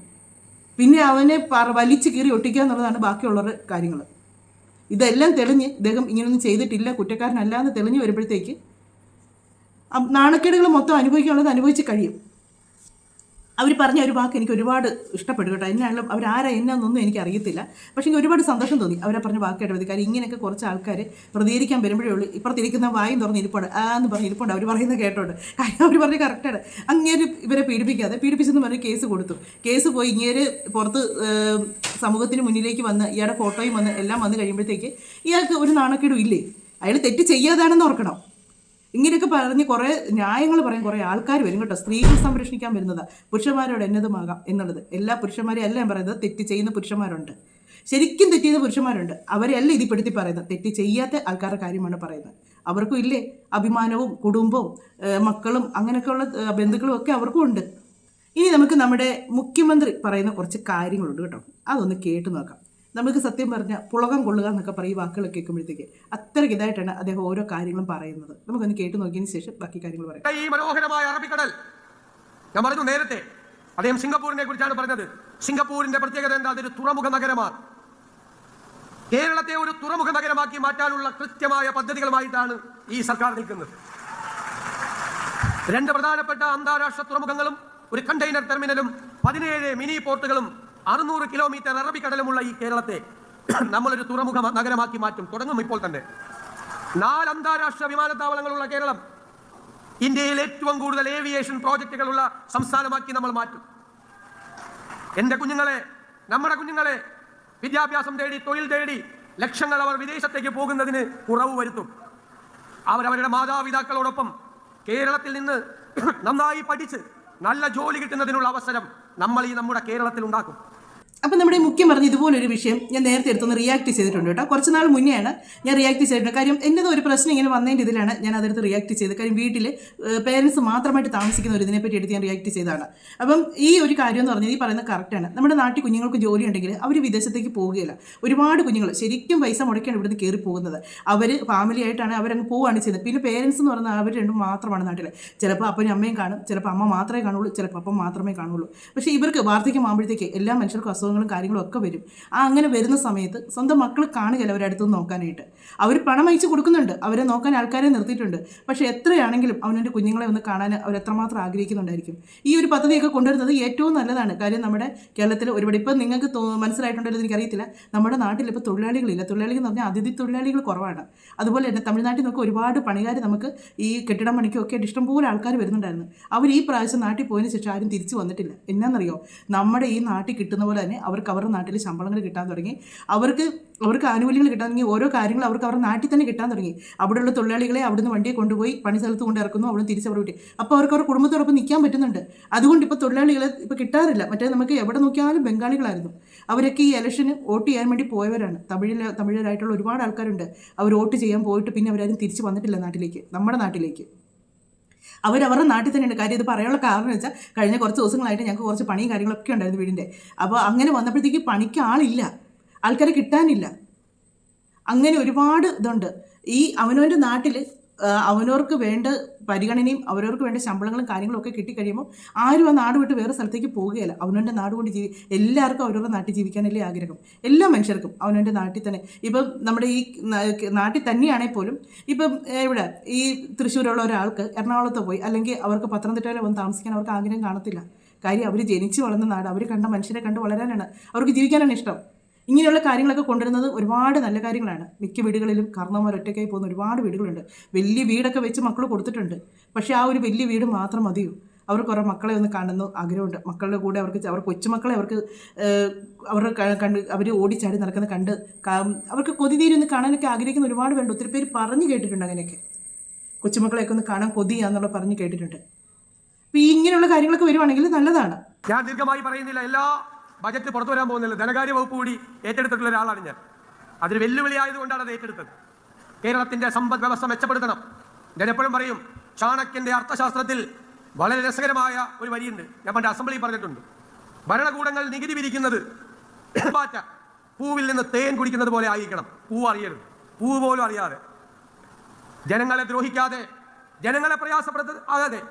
പിന്നെ അവനെ വലിച്ചു കീറി ഒട്ടിക്കുക എന്നുള്ളതാണ് ബാക്കിയുള്ളവരുടെ കാര്യങ്ങൾ. ഇതെല്ലാം തെളിഞ്ഞ് ഇദ്ദേഹം ഇങ്ങനെയൊന്നും ചെയ്തിട്ടില്ല, കുറ്റക്കാരനല്ല എന്ന് തെളിഞ്ഞ് വരുമ്പോഴത്തേക്ക് നാണക്കേടുകൾ മൊത്തം അനുഭവിക്കാനുള്ളത് അനുഭവിച്ച് കഴിയും. അവർ പറഞ്ഞ ഒരു വാക്ക് എനിക്ക് ഒരുപാട് ഇഷ്ടപ്പെട്ടു കേട്ടോ. എന്നാലും അവരാരാ എന്നാന്നൊന്നും എനിക്ക് അറിയത്തില്ല, പക്ഷേ എനിക്ക് ഒരുപാട് സന്തോഷം തോന്നി അവരെ പറഞ്ഞ വാക്കായിട്ട് മതി. കാര്യം ഇങ്ങനെയൊക്കെ കുറച്ച് ആൾക്കാർ പ്രതികരിക്കാൻ വരുമ്പോഴേ ഉള്ളൂ ഇപ്പുറത്തിരിക്കുന്ന വായും തുറന്ന് ഇരിപ്പുണ്ട് എന്ന് പറഞ്ഞ് ഇരിപ്പുണ്ട് അവർ പറയുന്നത് കേട്ടോണ്ട്. കാര്യം അവർ പറഞ്ഞ് കറക്റ്റാണ്. അങ്ങേര് ഇവരെ പീഡിപ്പിച്ചെന്ന് പറഞ്ഞ് കേസ് കൊടുത്തു. കേസ് പോയി ഇങ്ങേര് പുറത്ത് സമൂഹത്തിന് മുന്നിലേക്ക് വന്ന് ഇയാളുടെ ഫോട്ടോയും വന്ന് എല്ലാം വന്ന് കഴിയുമ്പോഴത്തേക്ക് ഇയാൾക്ക് ഒരു നാണക്കേടും ഇല്ലേ? അയാൾ തെറ്റ് ചെയ്യാതാണെന്ന് ഓർക്കണം. ഇങ്ങനെയൊക്കെ പറഞ്ഞ് കുറേ ന്യായങ്ങൾ പറയും കുറേ ആൾക്കാർ വരും കേട്ടോ. സ്ത്രീകൾ സംരക്ഷിക്കാൻ വരുന്നത് പുരുഷന്മാരോട് എന്നതുമാകാം എന്നുള്ളത്. എല്ലാ പുരുഷന്മാരെയും അല്ല ഞാൻ പറയുന്നത്, തെറ്റ് ചെയ്യുന്ന പുരുഷന്മാരുണ്ട്, ശരിക്കും തെറ്റ് ചെയ്യുന്ന പുരുഷന്മാരുണ്ട്. അവരെയല്ല ഇതിപ്പെടുത്തി പറയുന്നത്, തെറ്റ് ചെയ്യാത്ത ആൾക്കാരുടെ കാര്യമാണ് പറയുന്നത്. അവർക്കും ഇല്ലേ അഭിമാനവും കുടുംബവും മക്കളും അങ്ങനെയൊക്കെയുള്ള ബന്ധുക്കളും ഒക്കെ അവർക്കും ഉണ്ട്. ഇനി നമുക്ക് നമ്മുടെ മുഖ്യമന്ത്രി പറയുന്ന കുറച്ച് കാര്യങ്ങളുണ്ട് കേട്ടോ, അതൊന്ന് കേട്ടു നോക്കാം. നമുക്ക് സത്യം പറഞ്ഞാൽ പുളകം കൊള്ളുക എന്നൊക്കെ പറയും ഈ വാക്കുകൾ കേൾക്കുമ്പോഴത്തേക്ക്. അത്രയ്ക്ക് ഇതായിട്ടാണ് അദ്ദേഹം ഓരോ കാര്യങ്ങളും പറയുന്നത്. നമുക്കൊന്ന് കേട്ടു നോക്കിയതിന് ശേഷം ബാക്കി കാര്യങ്ങൾ പറയാം. ഈ മനോഹരമായ അറബിക്കടൽ ഞാൻ പറഞ്ഞു നേരത്തെ, അദ്ദേഹം സിംഗപ്പൂരിനെ കുറിച്ചാണ് പറഞ്ഞത്. സിംഗപ്പൂരിന്റെ പ്രത്യേകത എന്താ? അതൊരു തുറമുഖ നഗരമാണ്. കേരളത്തെ ഒരു തുറമുഖ നഗരമാക്കി മാറ്റാനുള്ള കൃത്യമായ പദ്ധതികളുമായിട്ടാണ് ഈ സർക്കാർ നിൽക്കുന്നത്. 2 പ്രധാനപ്പെട്ട അന്താരാഷ്ട്ര തുറമുഖങ്ങളും ഒരു കണ്ടെയ്നർ ടെർമിനലും 17 മിനി പോർട്ടുകളും 600 കിലോമീറ്റർ അറബിക്കടലുമുള്ള ഈ കേരളത്തെ നമ്മളൊരു തുറമുഖ നഗരമാക്കി മാറ്റും. തുടങ്ങും ഇപ്പോൾ തന്നെ. 4 അന്താരാഷ്ട്ര വിമാനത്താവളങ്ങളുള്ള കേരളം ഇന്ത്യയിൽ ഏറ്റവും കൂടുതൽ ഏവിയേഷൻ പ്രോജക്റ്റുകളുള്ള സംസ്ഥാനമാക്കി നമ്മൾ മാറ്റും. എൻ്റെ കുഞ്ഞുങ്ങളെ, നമ്മുടെ കുഞ്ഞുങ്ങളെ വിദ്യാഭ്യാസം തേടി തൊഴിൽ തേടി ലക്ഷങ്ങൾ അവർ വിദേശത്തേക്ക് പോകുന്നതിന് കുറവ് വരുത്തും. അവരവരുടെ മാതാപിതാക്കളോടൊപ്പം കേരളത്തിൽ നിന്ന് നന്നായി പഠിച്ച് നല്ല ജോലി കിട്ടുന്നതിനുള്ള അവസരം നമ്മൾ ഈ നമ്മുടെ കേരളത്തിൽ ഉണ്ടാക്കും. അപ്പം നമ്മുടെ മുഖ്യം പറഞ്ഞ ഇതുപോലൊരു വിഷയം ഞാൻ നേരത്തെ എടുത്തൊന്ന് റിയാക്ട് ചെയ്തിട്ടുണ്ട് കേട്ടോ. കുറച്ച് നാൾ മുന്നെയാണ് ഞാൻ റിയാക്ട് ചെയ്തിട്ടുണ്ട്. കാര്യം എൻ്റെ ഒരു പ്രശ്നം ഇങ്ങനെ വന്നതിൻ്റെ ഇതിലാണ് ഞാൻ അതെടുത്ത് റിയാക്ട് ചെയ്തത്. കാര്യം വീട്ടിൽ പേരൻസ് മാത്രമായിട്ട് താമസിക്കുന്ന ഒരു ഇതിനെപ്പറ്റി എടുത്ത് ഞാൻ റിയാക്ട് ചെയ്തതാണ്. അപ്പം ഈ ഒരു കാര്യം എന്ന് പറഞ്ഞാൽ ഈ പറയുന്നത് കറക്റ്റാണ്. നമ്മുടെ നാട്ടിൽ കുഞ്ഞുങ്ങൾക്ക് ജോലി ഉണ്ടെങ്കിൽ അവർ വിദേശത്തേക്ക് പോവുകയില്ല. ഒരുപാട് കുഞ്ഞുങ്ങൾ ശരിക്കും പൈസ മുടക്കിയാണ് ഇവിടുന്ന് കയറി പോകുന്നത്. അവർ ഫാമിലി ആയിട്ടാണ് അവരങ്ങ് പോവുകയാണ് ചെയ്യുന്നത്. പിന്നെ പേരൻസ് എന്ന് പറഞ്ഞാൽ അവർ രണ്ടും മാത്രമാണ് നാട്ടിൽ. ചിലപ്പോൾ അപ്പനും അമ്മയും കാണും, ചിലപ്പോൾ അമ്മ മാത്രമേ കാണുള്ളൂ, ചിലപ്പോൾ അപ്പം മാത്രമേ കാണുള്ളൂ. പക്ഷേ ഇവർക്ക് വാർദ്ധക്യമാകുമ്പോഴത്തേക്ക് എല്ലാ മനുഷ്യർക്കും അസുഖങ്ങളും കാര്യങ്ങളും ഒക്കെ വരും. അങ്ങനെ വരുന്ന സമയത്ത് സ്വന്തം മക്കൾ കാണുകയില്ല അവരെ അടുത്ത് നോക്കാനായിട്ട്. അവർ പണം അയച്ചു കൊടുക്കുന്നുണ്ട്, അവരെ നോക്കാൻ ആൾക്കാരെ നിർത്തിയിട്ടുണ്ട്. പക്ഷേ എത്രയാണെങ്കിലും അവൻ്റെ കുഞ്ഞുങ്ങളെ ഒന്ന് കാണാൻ അവർ എത്രമാത്രം ആഗ്രഹിക്കുന്നുണ്ടായിരിക്കും. ഈ ഒരു പദ്ധതിയൊക്കെ കൊണ്ടുവരുന്നത് ഏറ്റവും നല്ലതാണ്. കാര്യം നമ്മുടെ കേരളത്തിൽ ഒരുപാട് ഇപ്പം നിങ്ങൾക്ക് മനസ്സിലായിട്ടുണ്ടല്ലോ എനിക്കറിയത്തില്ല, നമ്മുടെ നാട്ടിൽ ഇപ്പോൾ തൊഴിലാളികളില്ല. തൊഴിലാളികൾ എന്ന് പറഞ്ഞാൽ അതിഥി തൊഴിലാളികൾ കുറവാണ്. അതുപോലെ തന്നെ തമിഴ്നാട്ടിൽ നിന്നൊക്കെ ഒരുപാട് പണിക്കാർ നമുക്ക് ഈ കെട്ടിടം പണിക്കൊക്കെ ഇഷ്ടംപോലെ ആൾക്കാർ വരുന്നുണ്ടായിരുന്നു. അവർ ഈ പ്രാവശ്യം നാട്ടിൽ പോയതിന് ശേഷം ആരും തിരിച്ചു വന്നിട്ടില്ല. എന്നാണെന്നറിയോ, നമ്മുടെ ഈ നാട്ടിൽ കിട്ടുന്ന പോലെ തന്നെ തന്നെ അവർക്ക് അവരുടെ നാട്ടിൽ ശമ്പളങ്ങൾ കിട്ടാൻ തുടങ്ങി, അവർക്ക് ആനുകൂല്യങ്ങൾ കിട്ടാൻ തുടങ്ങി, ഓരോ കാര്യങ്ങൾ അവർക്ക് അവരുടെ നാട്ടിൽ തന്നെ കിട്ടാൻ തുടങ്ങി. അവിടെയുള്ള തൊഴിലാളികളെ അവിടുന്ന് വണ്ടിയെ കൊണ്ടുപോയി പണി സ്ഥലത്ത് കൊണ്ട് ഇറക്കുന്നു, അവിടുന്ന് തിരിച്ച് അവർ വിട്ടു. അപ്പോൾ അവർക്ക് അവരുടെ കുടുംബത്തോടൊപ്പം നിൽക്കാൻ പറ്റുന്നുണ്ട്. അതുകൊണ്ട് ഇപ്പോൾ തൊഴിലാളികളെ ഇപ്പോൾ കിട്ടാറില്ല. മറ്റേ നമുക്ക് എവിടെ നോക്കിയാലും ബംഗാളികളായിരുന്നു. അവരൊക്കെ ഈ ഇലക്ഷന് വോട്ട് ചെയ്യാൻ വേണ്ടി പോയവരാണ്. തമിഴരായിട്ടുള്ള ഒരുപാട് ആൾക്കാരുണ്ട്. അവർ വോട്ട് ചെയ്യാൻ പോയിട്ട് പിന്നെ അവരാരും തിരിച്ച് വന്നിട്ടില്ല നാട്ടിലേക്ക്, നമ്മുടെ നാട്ടിലേക്ക്. അവരവരുടെ നാട്ടിൽ തന്നെയുണ്ട്. കാര്യം ഇത് പറയാനുള്ള കാരണം എന്ന് വെച്ചാൽ കഴിഞ്ഞ കുറച്ച് ദിവസങ്ങളായിട്ട് ഞങ്ങൾക്ക് കുറച്ച് പണിയും കാര്യങ്ങളൊക്കെ ഉണ്ടായിരുന്നു വീടിൻ്റെ. അപ്പോൾ അങ്ങനെ വന്നപ്പോഴത്തേക്ക് പണിക്ക് ആളില്ല, ആൾക്കാരെ കിട്ടാനില്ല. അങ്ങനെ ഒരുപാട് ഇതുണ്ട്. ഈ അവനവൻ്റെ നാട്ടിൽ അവനവർക്ക് വേണ്ട പരിഗണനയും അവരവർക്ക് വേണ്ട ശമ്പളങ്ങളും കാര്യങ്ങളും ഒക്കെ കിട്ടിക്കഴിയുമ്പോൾ ആരും ആ നാട് വിട്ട് വേറെ സ്ഥലത്തേക്ക് പോവുകയില്ല. അവനവൻ്റെ നാട് കൊണ്ട് എല്ലാവർക്കും അവരവരുടെ നാട്ടിൽ ജീവിക്കാനല്ലേ ആഗ്രഹം. എല്ലാ മനുഷ്യർക്കും അവനവൻ്റെ നാട്ടിൽ തന്നെ. ഇപ്പം നമ്മുടെ ഈ നാട്ടിൽ തന്നെയാണെങ്കിൽ പോലും ഇപ്പം ഇവിടെ ഈ തൃശ്ശൂരുള്ള ഒരാൾക്ക് എറണാകുളത്ത് പോയി അല്ലെങ്കിൽ അവർക്ക് പത്തനംതിട്ടയിൽ വന്ന് താമസിക്കാൻ അവർക്ക് ആഗ്രഹം കാണത്തില്ല. കാര്യം അവർ ജനിച്ച് വളർന്ന നാട്, അവർ കണ്ട മനുഷ്യരെ കണ്ട് വളരാനാണ്, അവർക്ക് ജീവിക്കാനാണ് ഇഷ്ടം. ഇങ്ങനെയുള്ള കാര്യങ്ങളൊക്കെ കൊണ്ടുവരുന്നത് ഒരുപാട് നല്ല കാര്യങ്ങളാണ്. മിക്ക വീടുകളിലും കാരണവന്മാർ ഒറ്റയ്ക്കായി പോകുന്ന ഒരുപാട് വീടുകളുണ്ട്. വലിയ വീടൊക്കെ വെച്ച് മക്കൾ കൊടുത്തിട്ടുണ്ട്. പക്ഷേ ആ ഒരു വലിയ വീട് മാത്രം മതിയോ? അവർക്ക് കുറേ മക്കളെ ഒന്ന് കാണുന്നു ആഗ്രഹമുണ്ട്. മക്കളുടെ കൂടെ അവർ കൊച്ചുമക്കളെ അവർ ഓടിച്ചാടി നടക്കുന്ന കണ്ട് അവർക്ക് കൊതി തീരുന്ന് കാണാനൊക്കെ ആഗ്രഹിക്കുന്ന ഒരുപാട് പേരുണ്ട്. ഒത്തിരി പേര് പറഞ്ഞു കേട്ടിട്ടുണ്ട് അങ്ങനെയൊക്കെ. കൊച്ചുമക്കളെയൊക്കെ ഒന്ന് കാണാൻ കൊതിയാന്നുള്ള പറഞ്ഞു കേട്ടിട്ടുണ്ട്. അപ്പോൾ ഈ ഇങ്ങനെയുള്ള കാര്യങ്ങളൊക്കെ വരുവാണെങ്കിൽ നല്ലതാണ്. ഞാൻ ദീർഘമായി പറയുന്നില്ല. എല്ലാ ബജറ്റ് പുറത്തു വരാൻ പോകുന്നില്ല. ധനകാര്യ വകുപ്പ് കൂടി ഏറ്റെടുത്തിട്ടുള്ള ഒരാളാണ് ഞാൻ. അതൊരു വെല്ലുവിളിയായതുകൊണ്ടാണ് അത് ഏറ്റെടുത്തത്. കേരളത്തിന്റെ സമ്പദ് വ്യവസ്ഥ മെച്ചപ്പെടുത്തണം. ഞാൻ എപ്പോഴും പറയും, ചാണക്യന്റെ അർത്ഥശാസ്ത്രത്തിൽ വളരെ രസകരമായ ഒരു വരിയുണ്ട്. ഞാൻ പണ്ട് അസംബ്ലിയിൽ പറഞ്ഞിട്ടുണ്ട്. ഭരണകൂടങ്ങൾ നികുതി പിരിക്കുന്നത് പാറ്റ പൂവിൽ നിന്ന് തേൻ കുടിക്കുന്നത് പോലെ ആയിരിക്കണം. പൂവ് അറിയരുത്, പൂവ് പോലും അറിയാതെ, ജനങ്ങളെ ദ്രോഹിക്കാതെ, ജനങ്ങളെ പ്രയാസപ്പെടുത്താതെ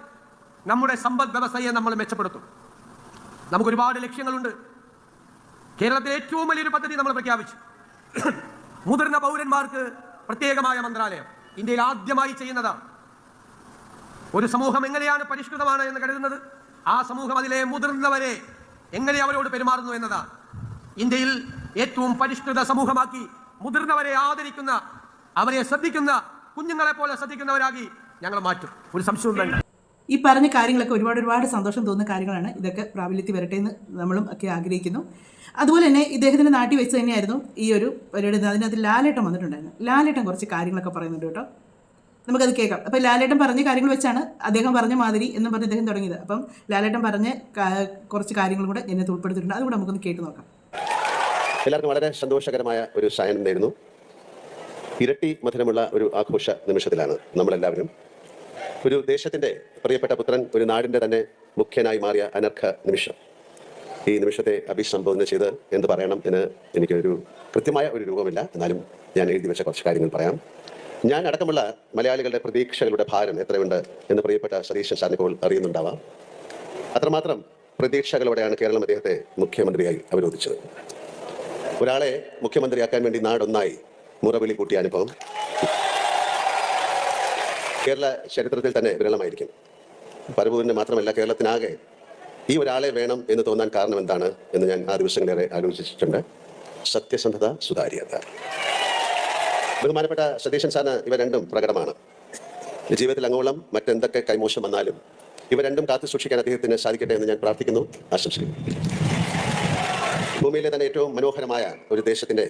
നമ്മുടെ സമ്പദ് വ്യവസ്ഥയെ നമ്മൾ മെച്ചപ്പെടുത്തും. നമുക്ക് ഒരുപാട് ലക്ഷ്യങ്ങളുണ്ട്. കേരളത്തിലെ ഏറ്റവും വലിയൊരു പദ്ധതി നമ്മൾ പ്രഖ്യാപിച്ചു. മുതിർന്ന പൗരന്മാർക്ക് പ്രത്യേകമായ മന്ത്രാലയം ഇന്ത്യയിൽ ആദ്യമായി ചെയ്യുന്നതാണ്. ഒരു സമൂഹം എങ്ങനെയാണ് പരിഷ്കൃതമാണ് എന്ന് കരുതുന്നത്, ആ സമൂഹം അതിലെ മുതിർന്നവരെ എങ്ങനെ അവരോട് പെരുമാറുന്നു എന്നതാണ്. ഇന്ത്യയിൽ ഏറ്റവും പരിഷ്കൃത സമൂഹമാക്കി മുതിർന്നവരെ ആദരിക്കുന്ന, അവരെ ശ്രദ്ധിക്കുന്ന, കുഞ്ഞുങ്ങളെ പോലെ ശ്രദ്ധിക്കുന്നവരാക്കി ഞങ്ങൾ മാറ്റും. ഒരു സംശയവും വേണ്ട. ഈ പറഞ്ഞ കാര്യങ്ങളൊക്കെ ഒരുപാട് സന്തോഷം തോന്നുന്ന കാര്യങ്ങളാണ്. ഇതൊക്കെ പ്രാബല്യത്തിൽ വരട്ടെ എന്ന് നമ്മളും ഒക്കെ ആഗ്രഹിക്കുന്നു. അതുപോലെ തന്നെ ഇദ്ദേഹത്തിൻ്റെ നാട്ടിൽ വെച്ച് തന്നെയായിരുന്നു ഈ ഒരു പരിപാടി. അതിനകത്ത് ലാലേട്ടൻ വന്നിട്ടുണ്ടായിരുന്നു. ലാലേട്ടൻ കുറച്ച് കാര്യങ്ങളൊക്കെ പറയുന്നുണ്ട് കേട്ടോ, നമുക്കത് കേൾക്കാം. അപ്പോൾ ലാലേട്ടൻ പറഞ്ഞ കാര്യങ്ങൾ വെച്ചാണ് അദ്ദേഹം പറഞ്ഞ മാതിരി എന്നും പറഞ്ഞ് അദ്ദേഹം തുടങ്ങിയത്. അപ്പം ലാലേട്ടൻ പറഞ്ഞ കുറച്ച് കാര്യങ്ങളും കൂടെ എന്നെ ഉൾപ്പെടുത്തിയിട്ടുണ്ട്. അതുകൂടെ നമുക്കൊന്ന് കേട്ട് നോക്കാം. എല്ലാവർക്കും വളരെ സന്തോഷകരമായ ഒരു സായനം നേരുന്നു. ഇരട്ടി മധുരമുള്ള ഒരു ആഘോഷ നിമിഷത്തിലാണ് നമ്മളെല്ലാവരും. ഒരു ദേശത്തിന്റെ പ്രിയപ്പെട്ട പുത്രൻ ഒരു നാടിന്റെ തന്നെ മുഖ്യനായി മാറിയ അനർഘ നിമിഷം. ഈ നിമിഷത്തെ അഭിസംബോധന ചെയ്ത് എന്ത് പറയണം എന്ന് എനിക്കൊരു കൃത്യമായ ഒരു രൂപമില്ല. എന്നാലും ഞാൻ എഴുതി വെച്ച കുറച്ച് കാര്യങ്ങൾ പറയാം. ഞാൻ അടക്കമുള്ള മലയാളികളുടെ പ്രതീക്ഷകളുടെ ഭാരം എത്രയുണ്ട് എന്ന് പ്രിയപ്പെട്ട സതീശൻ സാറിന് ഇപ്പോൾ അറിയുന്നുണ്ടാവാം. അത്രമാത്രം പ്രതീക്ഷകളോടെയാണ് കേരളം അദ്ദേഹത്തെ മുഖ്യമന്ത്രിയായി അവരോധിച്ചത്. ഒരാളെ മുഖ്യമന്ത്രിയാക്കാൻ വേണ്ടി നാടൊന്നായി മുറവിളി കൂട്ടിയ അനുഭവം കേരള ചരിത്രത്തിൽ തന്നെ വിരളമായിരിക്കും. പരമൂരിന് മാത്രമല്ല, കേരളത്തിനാകെ ഈ ഒരാളെ വേണം എന്ന് തോന്നാൻ കാരണം എന്താണ് എന്ന് ഞാൻ ആ ദിവസങ്ങളേറെ ആലോചിച്ചിട്ടുണ്ട്. സത്യസന്ധത, സുതാര്യത. ബഹുമാനപ്പെട്ട സതീശൻ സാറിന് ഇവ രണ്ടും പ്രകടമാണ്. ജീവിതത്തിൽ അങ്ങോളം മറ്റെന്തൊക്കെ കൈമോശം വന്നാലും ഇവ രണ്ടും കാത്തു സൂക്ഷിക്കാൻ അദ്ദേഹത്തിന് സാധിക്കട്ടെ എന്ന് ഞാൻ പ്രാർത്ഥിക്കുന്നു, ആശംസിക്കുന്നു. ഭൂമിയിലെ തന്നെ ഏറ്റവും മനോഹരമായ ഒരു ദേശത്തിന്റെ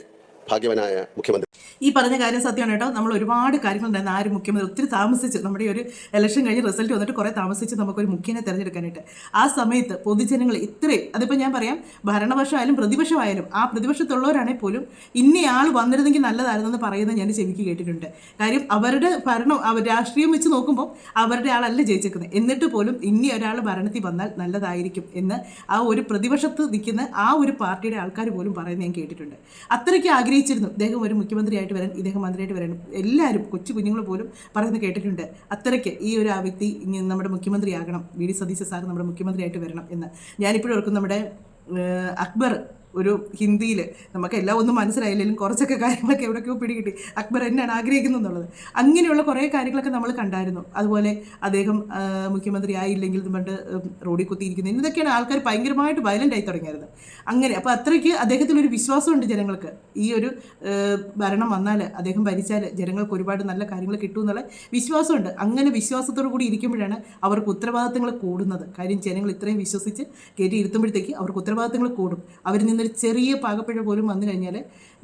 ഭാഗ്യവനായ മുഖ്യമന്ത്രി. ഈ പറഞ്ഞ കാര്യം സത്യമാണ് കേട്ടോ. നമ്മൾ ഒരുപാട് കാര്യങ്ങളുണ്ടായിരുന്നു. ആ ഒരു മുഖ്യമന്ത്രി ഒത്തിരി താമസിച്ച്, നമ്മുടെ ഒരു ഇലക്ഷൻ കഴിഞ്ഞ് റിസൾട്ട് വന്നിട്ട് കുറേ താമസിച്ച് നമുക്കൊരു മുഖ്യനെ തിരഞ്ഞെടുക്കാനായിട്ട്. ആ സമയത്ത് പൊതുജനങ്ങൾ ഇത്രയും, അതിപ്പോൾ ഞാൻ പറയാം, ഭരണപക്ഷമായാലും പ്രതിപക്ഷമായാലും, ആ പ്രതിപക്ഷത്തുള്ളവരാണെങ്കിൽ പോലും ഇന്നയാൾ വന്നിരുന്നെങ്കിൽ നല്ലതായിരുന്നെന്ന് പറയുന്നത് ഞാൻ ചെവിക്ക് കേട്ടിട്ടുണ്ട്. കാര്യം അവരുടെ ഭരണം, രാഷ്ട്രീയം വെച്ച് നോക്കുമ്പോൾ അവരുടെ ആളല്ല ജയിച്ചേക്കുന്നത്. എന്നിട്ട് പോലും ഇനി ഒരാൾ ഭരണത്തിൽ വന്നാൽ നല്ലതായിരിക്കും എന്ന് ആ ഒരു പ്രതിപക്ഷത്ത് നിൽക്കുന്ന ആ ഒരു പാർട്ടിയുടെ ആൾക്കാർ പോലും പറയുന്നത് ഞാൻ കേട്ടിട്ടുണ്ട്. അത്രയ്ക്ക് ആഗ്രഹിച്ചിരുന്നു ഇദ്ദേഹം ഒരു മുഖ്യമന്ത്രിയായിട്ട് വരാൻ, ഇദ്ദേഹം മന്ത്രിയായിട്ട് വരാൻ. എല്ലാവരും, കൊച്ചു കുഞ്ഞുങ്ങൾ പോലും പറയുന്നത് കേട്ടിട്ടുണ്ട്. അത്രയ്ക്ക് ഈ ഒരു ആ വ്യക്തി നമ്മുടെ മുഖ്യമന്ത്രിയാകണം, വി ഡി സതീശൻ സാർ നമ്മുടെ മുഖ്യമന്ത്രിയായിട്ട് വരണം എന്ന്. ഞാനിപ്പോഴും ഓർക്കും, നമ്മുടെ അക്ബർ ഒരു ഹിന്ദിയിൽ, നമുക്ക് എല്ലാം ഒന്നും മനസ്സിലായില്ലെങ്കിലും കുറച്ചൊക്കെ കാര്യങ്ങളൊക്കെ എവിടെയൊക്കെയോ പിടികിട്ടി, അക്ബർ എന്നാണ് ആഗ്രഹിക്കുന്നത് എന്നുള്ളത്. അങ്ങനെയുള്ള കുറേ കാര്യങ്ങളൊക്കെ നമ്മൾ കണ്ടായിരുന്നു. അതുപോലെ അദ്ദേഹം മുഖ്യമന്ത്രി ആയില്ലെങ്കിൽ നമ്മുടെ റോഡിൽ കുത്തിയിരിക്കുന്നത്, ഇതൊക്കെയാണ് ആൾക്കാർ ഭയങ്കരമായിട്ട് വയലൻ്റ് ആയി തുടങ്ങിയത്. അങ്ങനെ അപ്പോൾ അത്രയ്ക്ക് അദ്ദേഹത്തിലൊരു വിശ്വാസമുണ്ട് ജനങ്ങൾക്ക്. ഈ ഒരു ഭരണം വന്നാൽ, അദ്ദേഹം ഭരിച്ചാൽ ജനങ്ങൾക്ക് ഒരുപാട് നല്ല കാര്യങ്ങൾ കിട്ടുമെന്നുള്ള വിശ്വാസമുണ്ട്. അങ്ങനെ വിശ്വാസത്തോടു കൂടി ഇരിക്കുമ്പോഴാണ് അവർക്ക് ഉത്തരവാദിത്തങ്ങൾ കൂടുന്നത്. കാര്യം ജനങ്ങൾ ഇത്രയും വിശ്വസിച്ച് കയറ്റി ഇരുത്തുമ്പോഴത്തേക്ക് അവർക്ക് ഉത്തരവാദിത്തങ്ങൾ കൂടും. അവരിൽ നിന്ന് ഒരു ചെറിയ പാകപ്പിഴ പോലും വന്നു കഴിഞ്ഞാൽ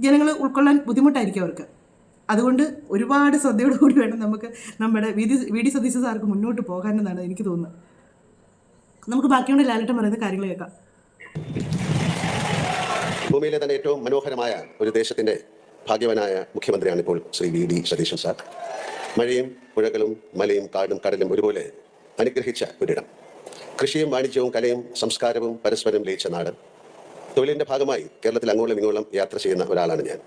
ജനങ്ങൾ ഉൾക്കൊള്ളാൻ ബുദ്ധിമുട്ടായിരിക്കും അവർക്ക്. അതുകൊണ്ട് ഒരുപാട് ശ്രദ്ധയോടുകൂടി വേണം നമുക്ക് നമ്മുടെ വി ഡി സതീശൻ സാർക്ക് മുന്നോട്ട് പോകാനെന്നാണ് എനിക്ക് തോന്നുന്നത്. നമുക്ക് ബാക്കിയുള്ള ലാലേട്ടൻ പറയുന്ന കാര്യങ്ങൾ കേൾക്കാം. ഭൂമിയിലെ തന്നെ ഏറ്റവും മനോഹരമായ ഒരു ദേശത്തിന്റെ ഭാഗ്യവാനായ മുഖ്യമന്ത്രിയാണ് ഇപ്പോൾ ശ്രീ വി ഡി സതീശൻ സാർ. മഴയും പുഴകളും മലയും കാടും കടലും ഒരുപോലെ അനുഗ്രഹിച്ച ഒരിടം. കൃഷിയും വാണിജ്യവും കലയും സംസ്കാരവും പരസ്പരം ലയിച്ച നാട്. തൊഴിലിന്റെ ഭാഗമായി കേരളത്തിൽ അങ്ങോളം ഇങ്ങോളം യാത്ര ചെയ്യുന്ന ഒരാളാണ് ഞാൻ.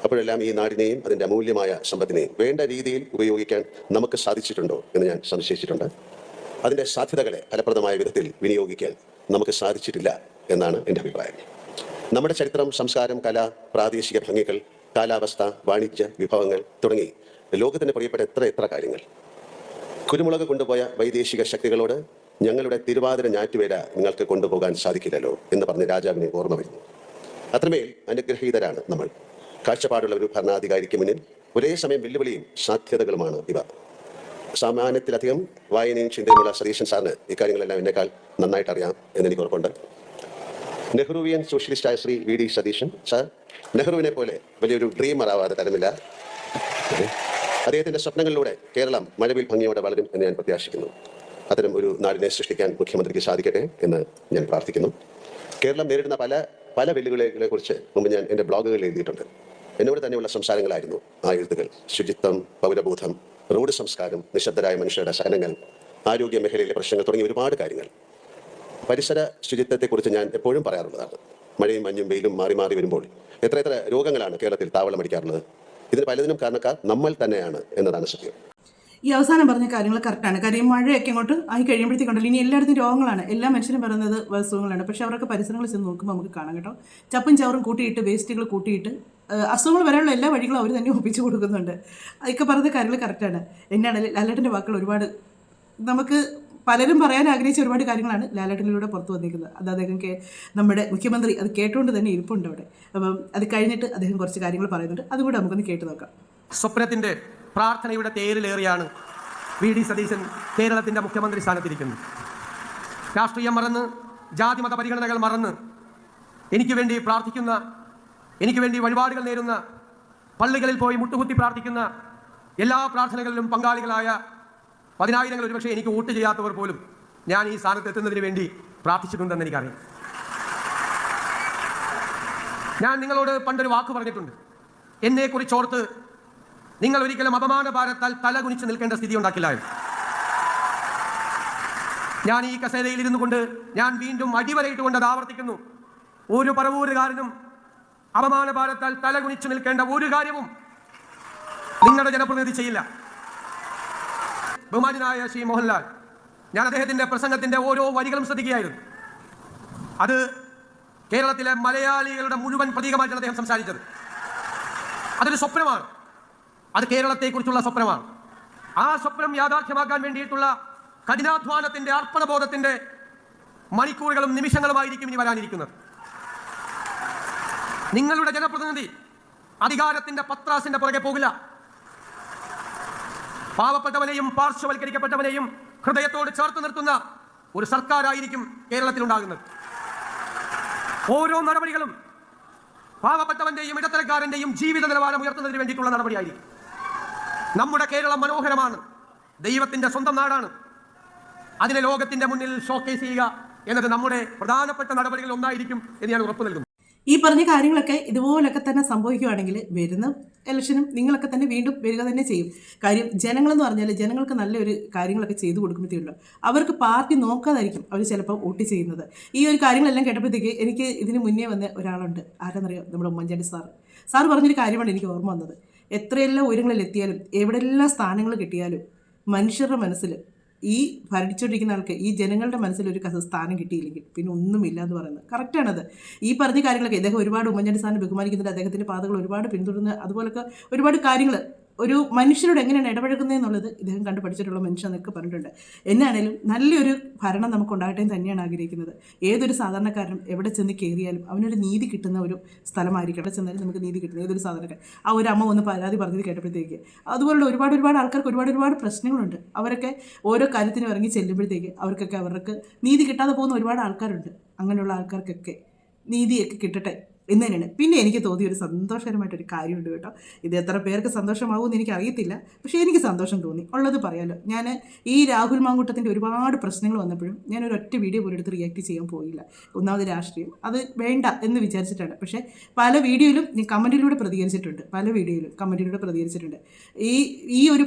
അപ്പോഴെല്ലാം ഈ നാടിനെയും അതിൻ്റെ അമൂല്യമായ സമ്പത്തിനെയും വേണ്ട രീതിയിൽ ഉപയോഗിക്കാൻ നമുക്ക് സാധിച്ചിട്ടുണ്ടോ എന്ന് ഞാൻ സംശയിച്ചിട്ടുണ്ട്. അതിൻ്റെ സാധ്യതകളെ ഫലപ്രദമായ വിധത്തിൽ വിനിയോഗിക്കാൻ നമുക്ക് സാധിച്ചിട്ടില്ല എന്നാണ് എൻ്റെ അഭിപ്രായം. നമ്മുടെ ചരിത്രം, സംസ്കാരം, കല, പ്രാദേശിക ഭംഗികൾ, കാലാവസ്ഥ, വാണിജ്യ വിഭവങ്ങൾ തുടങ്ങി ലോകത്തിന് പ്രിയപ്പെട്ട എത്ര കാര്യങ്ങൾ. കുരുമുളക് കൊണ്ടുപോയ വൈദേശിക ശക്തികളോട് ഞങ്ങളുടെ തിരുവാതിര ഞാറ്റുവേല നിങ്ങൾക്ക് കൊണ്ടുപോകാൻ സാധിക്കില്ലല്ലോ എന്ന് പറഞ്ഞ് രാജാവിനെ ഓർമ്മ വരുന്നു. അത്രമേൽ അനുഗ്രഹീതരാണ് നമ്മൾ. കാഴ്ചപ്പാടുള്ള ഒരു ഭരണാധികാരിക്ക് മുന്നിൽ ഒരേ സമയം വെല്ലുവിളിയും സാധ്യതകളുമാണ് ഇവ. സാമാന്യത്തിലധികം വായനയും ചിന്തയുമുള്ള സതീശൻ സാറിന് ഇക്കാര്യങ്ങളെല്ലാം എന്നെക്കാൾ നന്നായിട്ട് അറിയാം എന്നെനിക്ക് ഉറപ്പുണ്ട്. നെഹ്റുവിയൻ സോഷ്യലിസ്റ്റായ ശ്രീ വി ഡി സതീശൻ സാർ നെഹ്റുവിനെ പോലെ വലിയൊരു ഡ്രീമർ ആവാതെ തരമില്ല. അദ്ദേഹത്തിന്റെ സ്വപ്നങ്ങളിലൂടെ കേരളം മഴവിൽ ഭംഗിയോടെ വളരും എന്ന് ഞാൻ പ്രത്യാശിക്കുന്നു. അത്തരം ഒരു നാടിനെ സൃഷ്ടിക്കാൻ മുഖ്യമന്ത്രിക്ക് സാധിക്കട്ടെ എന്ന് ഞാൻ പ്രാർത്ഥിക്കുന്നു. കേരളം നേരിടുന്ന പല വെല്ലുവിളികളെ കുറിച്ച് മുമ്പ് ഞാൻ എൻ്റെ ബ്ലോഗുകളിൽ എഴുതിയിട്ടുണ്ട്. എന്നോട് തന്നെയുള്ള സംസാരങ്ങളായിരുന്നു ആ എഴുത്തുകൾ. ശുചിത്വം, പൗരബോധം, റോഡ് സംസ്കാരം, നിശബ്ദരായ മനുഷ്യരുടെ സഹനങ്ങൾ, ആരോഗ്യ മേഖലയിലെ പ്രശ്നങ്ങൾ തുടങ്ങിയ ഒരുപാട് കാര്യങ്ങൾ. പരിസര ശുചിത്വത്തെക്കുറിച്ച് ഞാൻ എപ്പോഴും പറയാറുള്ളതാണ്. മഴയും മഞ്ഞും വെയിലും മാറി മാറി വരുമ്പോൾ എത്ര രോഗങ്ങളാണ് കേരളത്തിൽ താവളമടിക്കാറുള്ളത്. ഇതിന് പലതിനും കാരണക്കാർ നമ്മൾ തന്നെയാണ് എന്നതാണ് സത്യം. ഈ അവസാനം പറഞ്ഞ കാര്യങ്ങൾ കറക്റ്റാണ്. കാര്യം മഴയൊക്കെ അങ്ങോട്ട് ആയി കഴിയുമ്പോഴത്തേക്കുണ്ടല്ലോ ഇനി എല്ലായിടത്തും രോഗങ്ങളാണ്. എല്ലാ മനുഷ്യരും പറയുന്നത് അസുഖങ്ങളാണ്. പക്ഷെ അവർക്ക് പരിസരങ്ങളിൽ ചെന്ന് നോക്കുമ്പോൾ നമുക്ക് കാണാം കേട്ടോ, ചപ്പും ചവറും കൂട്ടിയിട്ട് വേസ്റ്റുകൾ കൂട്ടിയിട്ട് അസുഖങ്ങൾ വരാനുള്ള എല്ലാ വഴികളും അവർ തന്നെ ഒപ്പിച്ച് കൊടുക്കുന്നുണ്ട്. അതൊക്കെ പറഞ്ഞ കാര്യങ്ങൾ കറക്റ്റാണ്. എന്നാണ് ലാലേട്ടൻ്റെ വാക്കുകൾ ഒരുപാട് നമുക്ക് പലരും പറയാൻ ആഗ്രഹിച്ച ഒരുപാട് കാര്യങ്ങളാണ് ലാലേട്ടനിലൂടെ പുറത്തു വന്നിരിക്കുന്നത്. അത് അദ്ദേഹം നമ്മുടെ മുഖ്യമന്ത്രി അത് കേട്ടുകൊണ്ട് തന്നെ ഇരിപ്പുണ്ട് അവിടെ. അപ്പം അത് കഴിഞ്ഞിട്ട് അദ്ദേഹം കുറച്ച് കാര്യങ്ങൾ പറയുന്നുണ്ട്. അതുകൂടെ നമുക്കൊന്ന് കേട്ട് നോക്കാം. സ്വപ്നത്തിന്റെ പ്രാർത്ഥനയുടെ തേരിലേറിയാണ് വി ഡി സതീശൻ കേരളത്തിന്റെ മുഖ്യമന്ത്രി സ്ഥാനത്തിരിക്കുന്നത്. രാഷ്ട്രീയം മറന്ന്, ജാതിമത പരിഗണനകൾ മറന്ന് എനിക്ക് വേണ്ടി പ്രാർത്ഥിക്കുന്ന, എനിക്ക് വേണ്ടി വഴിപാടുകൾ നേരുന്ന, പള്ളികളിൽ പോയി മുട്ടുകുത്തി പ്രാർത്ഥിക്കുന്ന, എല്ലാ പ്രാർത്ഥനകളിലും പങ്കാളികളായ പതിനായിരങ്ങൾ, ഒരുപക്ഷെ എനിക്ക് വോട്ട് ചെയ്യാത്തവർ പോലും ഞാൻ ഈ സ്ഥാനത്ത് എത്തുന്നതിന് വേണ്ടി പ്രാർത്ഥിച്ചിട്ടുണ്ടെന്ന് എനിക്കറിയാം. ഞാൻ നിങ്ങളോട് പണ്ടൊരു വാക്ക് പറഞ്ഞിട്ടുണ്ട്. എന്നെക്കുറിച്ചോർത്ത് നിങ്ങൾ ഒരിക്കലും അപമാന ഭാരത്താൽ തലകുനിച്ച് നിൽക്കേണ്ട സ്ഥിതി ഉണ്ടാക്കില്ല. ഞാൻ ഈ കസേരയിൽ ഇരുന്നു കൊണ്ട് ഞാൻ വീണ്ടും അടിവരയിട്ടുകൊണ്ട് അത് ആവർത്തിക്കുന്നു. ഒരു പറവൂരുകാരനും അപമാന ഭാരത്താൽ തലകുനിച്ച് നിൽക്കേണ്ട ഒരു കാര്യവും നിങ്ങളുടെ ജനപ്രതിനിധി ചെയ്യില്ല. ബഹുമാനായ ശ്രീ മോഹൻലാൽ, ഞാൻ അദ്ദേഹത്തിന്റെ പ്രസംഗത്തിന്റെ ഓരോ വരികളും ശ്രദ്ധിക്കുകയായിരുന്നു. അത് കേരളത്തിലെ മലയാളികളുടെ മുഴുവൻ പ്രതീകമായിട്ടാണ് അദ്ദേഹം സംസാരിച്ചത്. അതൊരു സ്വപ്നമാണ്. അത് കേരളത്തെക്കുറിച്ചുള്ള സ്വപ്നമാണ്. ആ സ്വപ്നം യാഥാർത്ഥ്യമാക്കാൻ വേണ്ടിയിട്ടുള്ള കഠിനാധ്വാനത്തിന്റെ, അർപ്പണബോധത്തിന്റെ മണിക്കൂറുകളും നിമിഷങ്ങളുമായിരിക്കും ഇനി വരാനിരിക്കുന്നത്. നിങ്ങളുടെ ജനപ്രതിനിധി അധികാരത്തിന്റെ പത്രാസിന്റെ പുറകെ പോകില്ല. പാവപ്പെട്ടവനെയും പാർശ്വവൽക്കരിക്കപ്പെട്ടവനെയും ഹൃദയത്തോട് ചേർത്ത് നിർത്തുന്ന ഒരു സർക്കാരായിരിക്കും കേരളത്തിലുണ്ടാകുന്നത്. ഓരോ നടപടികളും പാവപ്പെട്ടവന്റെയും ഇടത്തരക്കാരന്റെയും ജീവിത നിലവാരം ഉയർത്തുന്നതിന് വേണ്ടിയിട്ടുള്ള നടപടിയായിരിക്കും. നമ്മുടെ കേരളം മനോഹരമാണ്, ദൈവത്തിന്റെ സ്വന്തം നാടാണ്. അതിനെ ലോകത്തിന്റെ മുന്നിൽ ഷോക്കേസ് ചെയ്യുക എന്നത് നമ്മുടെ പ്രധാനപ്പെട്ട നടപടികളിൽ ഒന്നായിരിക്കും എന്ന് ഞാൻ ഉറപ്പു നൽകുന്നു. ഈ പറഞ്ഞ കാര്യങ്ങളൊക്കെ ഇതുപോലൊക്കെ തന്നെ സംഭവിക്കുകയാണെങ്കിൽ വരുന്ന ഇലക്ഷനും നിങ്ങളൊക്കെ തന്നെ വീണ്ടും വരിക തന്നെ ചെയ്യും. കാര്യം ജനങ്ങളെന്ന് പറഞ്ഞാൽ ജനങ്ങൾക്ക് നല്ലൊരു കാര്യങ്ങളൊക്കെ ചെയ്തു കൊടുക്കുമ്പോഴത്തേക്കുള്ളൂ അവർക്ക് പാർട്ടി നോക്കാതായിരിക്കും അവർ ചിലപ്പോൾ വോട്ട് ചെയ്യുന്നത്. ഈ ഒരു കാര്യങ്ങളെല്ലാം കേട്ടപ്പോഴത്തേക്ക് എനിക്ക് ഇതിന് മുന്നേ വന്ന ഒരാളുണ്ട്. ആരാന്നറിയോ? നമ്മുടെ ഉമ്മൻചാണ്ടി സാർ പറഞ്ഞൊരു കാര്യമാണ് എനിക്ക് ഓർമ്മ വന്നത്. എത്രയെല്ലാം ഉയരങ്ങളിലെത്തിയാലും എവിടെയെല്ലാം സ്ഥാനങ്ങൾ കിട്ടിയാലും മനുഷ്യരുടെ മനസ്സിൽ, ഈ ഭരിച്ചുകൊണ്ടിരിക്കുന്ന ആൾക്ക്, ഈ ജനങ്ങളുടെ മനസ്സിൽ ഒരു സ്ഥാനം കിട്ടിയില്ലെങ്കിൽ പിന്നെ ഒന്നുമില്ല എന്ന് പറയുന്നത് കറക്റ്റാണത്. ഈ പറഞ്ഞ കാര്യങ്ങളൊക്കെ ഇദ്ദേഹം ഒരുപാട് ഉമ്മൻചാണ്ടി സാറിനെ ബഹുമാനിക്കുന്നുണ്ട്. അദ്ദേഹത്തിൻ്റെ പാതകൾ ഒരുപാട് പിന്തുടർന്ന് അതുപോലൊക്കെ ഒരുപാട് കാര്യങ്ങൾ ഒരു മനുഷ്യരോട് എങ്ങനെയാണ് ഇടപഴകുന്നതെന്നുള്ളത് ഇദ്ദേഹം കണ്ടു പഠിച്ചിട്ടുള്ള മനുഷ്യനെന്നൊക്കെ പറഞ്ഞിട്ടുണ്ട്. എന്നാണേലും നല്ലൊരു ഭരണം നമുക്കുണ്ടാകട്ടെ എന്ന് തന്നെയാണ് ആഗ്രഹിക്കുന്നത്. ഏതൊരു സാധാരണക്കാരനും എവിടെ ചെന്ന് കയറിയാലും അവനൊരു നീതി കിട്ടുന്ന ഒരു സ്ഥലമായിരിക്കട്ടെ. ചെന്നാലും നമുക്ക് നീതി കിട്ടുന്ന ഏതൊരു സാധാരണക്കാരൻ. ആ ഒരു അമ്മ ഒന്ന് പരാതി പറഞ്ഞത് കേട്ടപ്പോഴത്തേക്ക് അതുപോലുള്ള ഒരുപാട് ആൾക്കാർക്ക് ഒരുപാട് പ്രശ്നങ്ങളുണ്ട്. അവരൊക്കെ ഓരോ കാര്യത്തിനും ഇറങ്ങി ചെല്ലുമ്പോഴത്തേക്ക് അവർക്ക് നീതി കിട്ടാതെ പോകുന്ന ഒരുപാട് ആൾക്കാരുണ്ട്. അങ്ങനെയുള്ള ആൾക്കാർക്കൊക്കെ നീതിയൊക്കെ കിട്ടട്ടെ എന്ന് തന്നെയാണ്. പിന്നെ എനിക്ക് തോന്നിയ ഒരു സന്തോഷകരമായിട്ടൊരു കാര്യമുണ്ട് കേട്ടോ. ഇത് എത്ര പേർക്ക് സന്തോഷമാകുമെന്ന് എനിക്ക് അറിയത്തില്ല, പക്ഷേ എനിക്ക് സന്തോഷം തോന്നി. ഉള്ളത് പറയാമല്ലോ. ഞാൻ ഈ രാഹുൽ മാങ്കൂട്ടത്തിൻ്റെ ഒരുപാട് പ്രശ്നങ്ങൾ വന്നപ്പോഴും ഞാൻ ഒരൊറ്റ വീഡിയോ പോലും എടുത്ത് റിയാക്ട് ചെയ്യാൻ പോയില്ല. ഒന്നാമത് രാഷ്ട്രീയം അത് വേണ്ട എന്ന് വിചാരിച്ചിട്ടാണ്. പക്ഷേ പല വീഡിയോയിലും ഞാൻ കമൻറ്റിലൂടെ പ്രതികരിച്ചിട്ടുണ്ട്. ഈ ഒരു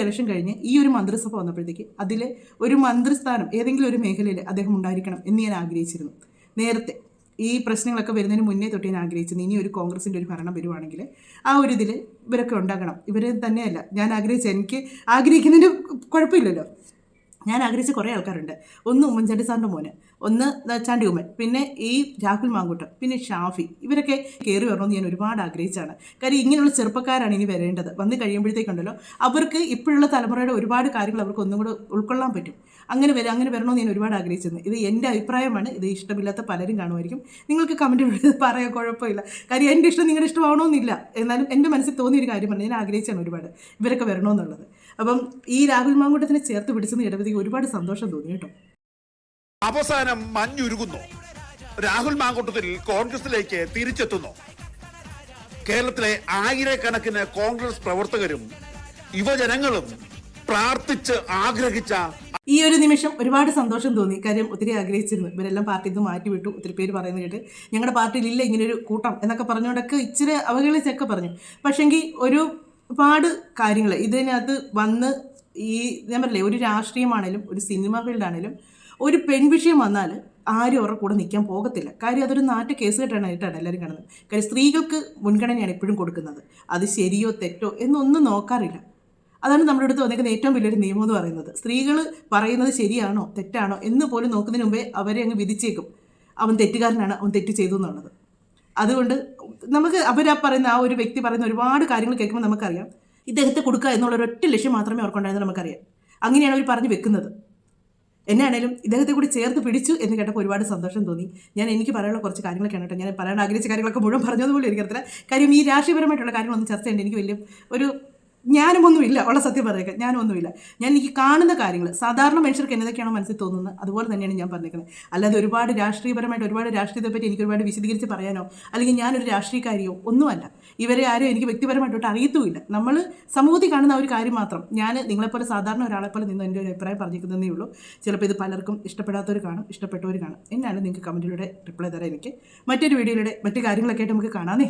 ഇലക്ഷൻ കഴിഞ്ഞ് ഈ ഒരു മന്ത്രിസഭ വന്നപ്പോഴത്തേക്ക് അതിൽ ഒരു മന്ത്രിസ്ഥാനം ഏതെങ്കിലും ഒരു മേഖലയിൽ അദ്ദേഹം ഉണ്ടായിരിക്കണം എന്ന് ഞാൻ ആഗ്രഹിച്ചിരുന്നു. നേരത്തെ ഈ പ്രശ്നങ്ങളൊക്കെ വരുന്നതിന് മുന്നേ തൊട്ട് ഞാൻ ആഗ്രഹിച്ചിരുന്നു. ഇനി ഒരു കോൺഗ്രസിൻ്റെ ഒരു ഭരണം വരുവാണെങ്കിൽ ആ ഒരു ഇതിൽ ഇവരൊക്കെ ഉണ്ടാകണം. ഇവർ തന്നെയല്ല ഞാൻ എനിക്ക് ആഗ്രഹിക്കുന്നതിന് കുഴപ്പമില്ലല്ലോ. ഞാൻ ആഗ്രഹിച്ച കുറേ ആൾക്കാരുണ്ട്. ഒന്ന് ഉമ്മൻചാണ്ടി സാറിൻ്റെ മോന്, ഒന്ന് ചാണ്ടി ഉമ്മൻ, പിന്നെ ഈ രാഹുൽ മാങ്കൂട്ടം, പിന്നെ ഷാഫി, ഇവരൊക്കെ കയറി വരണമെന്ന് ഞാൻ ഒരുപാട് ആഗ്രഹിച്ചാണ്. കാര്യം ഇങ്ങനെയുള്ള ചെറുപ്പക്കാരാണ് ഇനി വരേണ്ടത്. വന്ന് കഴിയുമ്പോഴത്തേക്കുണ്ടല്ലോ അവർക്ക് ഇപ്പോഴുള്ള തലമുറയുടെ ഒരുപാട് കാര്യങ്ങൾ അവർക്ക് ഒന്നും കൂടെ ഉൾക്കൊള്ളാൻ പറ്റും. അങ്ങനെ വരണമെന്ന് ഞാൻ ഒരുപാട് ആഗ്രഹിച്ചിരുന്നു. ഇത് എൻ്റെ അഭിപ്രായമാണ്. ഇത് ഇഷ്ടമില്ലാത്ത പലരും കാണുമായിരിക്കും. നിങ്ങൾക്ക് കമൻറ്റ് പറയാൻ കുഴപ്പമില്ല. കാര്യം എൻ്റെ ഇഷ്ടം നിങ്ങളുടെ ഇഷ്ടമാവണമെന്നില്ല. എന്നാലും എൻ്റെ മനസ്സിൽ തോന്നിയൊരു കാര്യം പറഞ്ഞു. ഞാൻ ആഗ്രഹിച്ചാണ് ഒരുപാട് ഇവരൊക്കെ വരണമെന്നുള്ളത്. അപ്പം ഈ രാഹുൽ മാങ്കൂട്ടത്തിനെ ചേർത്ത് പിടിച്ചെന്ന് കേട്ടപ്പോഴത്തേക്ക് ഒരുപാട് സന്തോഷം തോന്നി കേട്ടോ. അവസാനം മഞ്ഞുരുകുന്നു. രാഹുൽ മാങ്കൂട്ടത്തിൽ കോൺഗ്രസിലേക്ക് തിരിച്ചെത്തുന്നു. കേരളത്തിലെ ആയിരക്കണക്കിന് കോൺഗ്രസ് പ്രവർത്തകരും യുവജനങ്ങളും പ്രാർത്ഥിച്ച് ആഗ്രഹിച്ച ഈ ഒരു നിമിഷം ഒരുപാട് സന്തോഷം തോന്നി. കാര്യം ഒത്തിരി ആഗ്രഹിച്ചിരുന്നു. ഇവരെല്ലാം പാർട്ടിയിൽ നിന്ന് മാറ്റിവിട്ടു. ഒത്തിരി പേര് പറയുന്നത് കേട്ട് ഞങ്ങളുടെ പാർട്ടിയിലില്ല ഇങ്ങനൊരു കൂട്ടം എന്നൊക്കെ പറഞ്ഞുകൊണ്ടൊക്കെ ഇച്ചിരി അവഹേളിച്ചൊക്കെ പറഞ്ഞു. പക്ഷെങ്കിൽ ഒരുപാട് കാര്യങ്ങൾ ഇതിനകത്ത് വന്ന് ഞാൻ പറയില്ലേ, ഒരു രാഷ്ട്രീയമാണേലും ഒരു സിനിമ ഫീൽഡാണേലും ഒരു പെൺവിഷയം വന്നാൽ ആരും അവരുടെ കൂടെ നിൽക്കാൻ പോകത്തില്ല. കാര്യം അതൊരു നാട്ടു കേസുകെട്ടായിട്ടാണ് എല്ലാവരും കാണുന്നത്. കാര്യം സ്ത്രീകൾക്ക് മുൻഗണനയാണ് എപ്പോഴും കൊടുക്കുന്നത്. അത് ശരിയോ തെറ്റോ എന്നൊന്നും നോക്കാറില്ല. അതാണ് നമ്മുടെ അടുത്ത് വന്നിരിക്കുന്ന ഏറ്റവും വലിയൊരു നിയമം എന്ന് പറയുന്നത്. സ്ത്രീകൾ പറയുന്നത് ശരിയാണോ തെറ്റാണോ എന്ന് പോലും നോക്കുന്നതിന് മുമ്പേ അവരെ അങ്ങ് വിധിച്ചേക്കും. അവൻ തെറ്റുകാരനാണ്, അവൻ തെറ്റ് ചെയ്തു എന്നുള്ളത്. അതുകൊണ്ട് നമുക്ക് പറയുന്ന ആ ഒരു വ്യക്തി പറയുന്ന ഒരുപാട് കാര്യങ്ങൾ കേൾക്കുമ്പോൾ നമുക്കറിയാം ഇദ്ദേഹത്തെ കൊടുക്കുക എന്നുള്ള ഒരൊറ്റ ലക്ഷ്യം മാത്രമേ അവർക്കുണ്ടായിരുന്നു. നമുക്കറിയാം അങ്ങനെയാണ് അവർ പറഞ്ഞു വെക്കുന്നത്. എന്നാണേലും ഇദ്ദേഹത്തെ കൂടി ചേർത്ത് പിടിച്ചു എന്ന് കേട്ടപ്പോൾ ഒരുപാട് സന്തോഷം തോന്നി. എനിക്ക് പറയാനുള്ള കുറച്ച് കാര്യങ്ങളൊക്കെയാണ് കേട്ടോ. ഞാൻ പറയാൻ ആഗ്രഹിച്ച കാര്യങ്ങളൊക്കെ മുഴുവൻ പറഞ്ഞതുപോലെ എനിക്കറിയില്ല. കാര്യം ഈ രാഷ്ട്രീയപരമായിട്ടുള്ള കാര്യങ്ങളൊന്നും ചർച്ച ചെയ്യേണ്ട എനിക്ക് വലിയ ജ്ഞാനമൊന്നുമില്ല. ഉള്ള സത്യം പറയുക ജ്ഞാനമൊന്നുമില്ല. എനിക്ക് കാണുന്ന കാര്യങ്ങൾ സാധാരണ മനുഷ്യർക്ക് എന്നതൊക്കെയാണോ മനസ്സിൽ തോന്നുന്നത് അതുപോലെ തന്നെയാണ് ഞാൻ പറഞ്ഞിരിക്കുന്നത്. അല്ലാതെ ഒരുപാട് രാഷ്ട്രീയത്തെ പറ്റി എനിക്ക് ഒരുപാട് വിശദീകരിച്ച് പറയാനോ അല്ലെങ്കിൽ ഞാനൊരു രാഷ്ട്രീയക്കാരിയോ ഒന്നുമല്ല. ഇവരെ ആരും എനിക്ക് വ്യക്തിപരമായിട്ടോട്ട് അറിയത്തുമില്ല. നമ്മൾ സമൂഹത്തിൽ കാണുന്ന ഒരു കാര്യം മാത്രം ഞാൻ നിങ്ങളെപ്പോലെ സാധാരണ ഒരാളെപ്പോലെ നിന്ന് എൻ്റെ ഒരു അഭിപ്രായം പറഞ്ഞിരിക്കുന്നതേ ഉള്ളൂ. ചിലപ്പോൾ ഇത് പലർക്കും ഇഷ്ടപ്പെടാത്തവർ കാണും, ഇഷ്ടപ്പെട്ടവർ കാണും. എന്നാലും നിങ്ങൾക്ക് കമൻറ്റിലൂടെ റിപ്ലൈ തരാം. എനിക്ക് മറ്റൊരു വീഡിയോയിലൂടെ മറ്റു കാര്യങ്ങളൊക്കെ ആയിട്ട് നമുക്ക് കാണാമേ.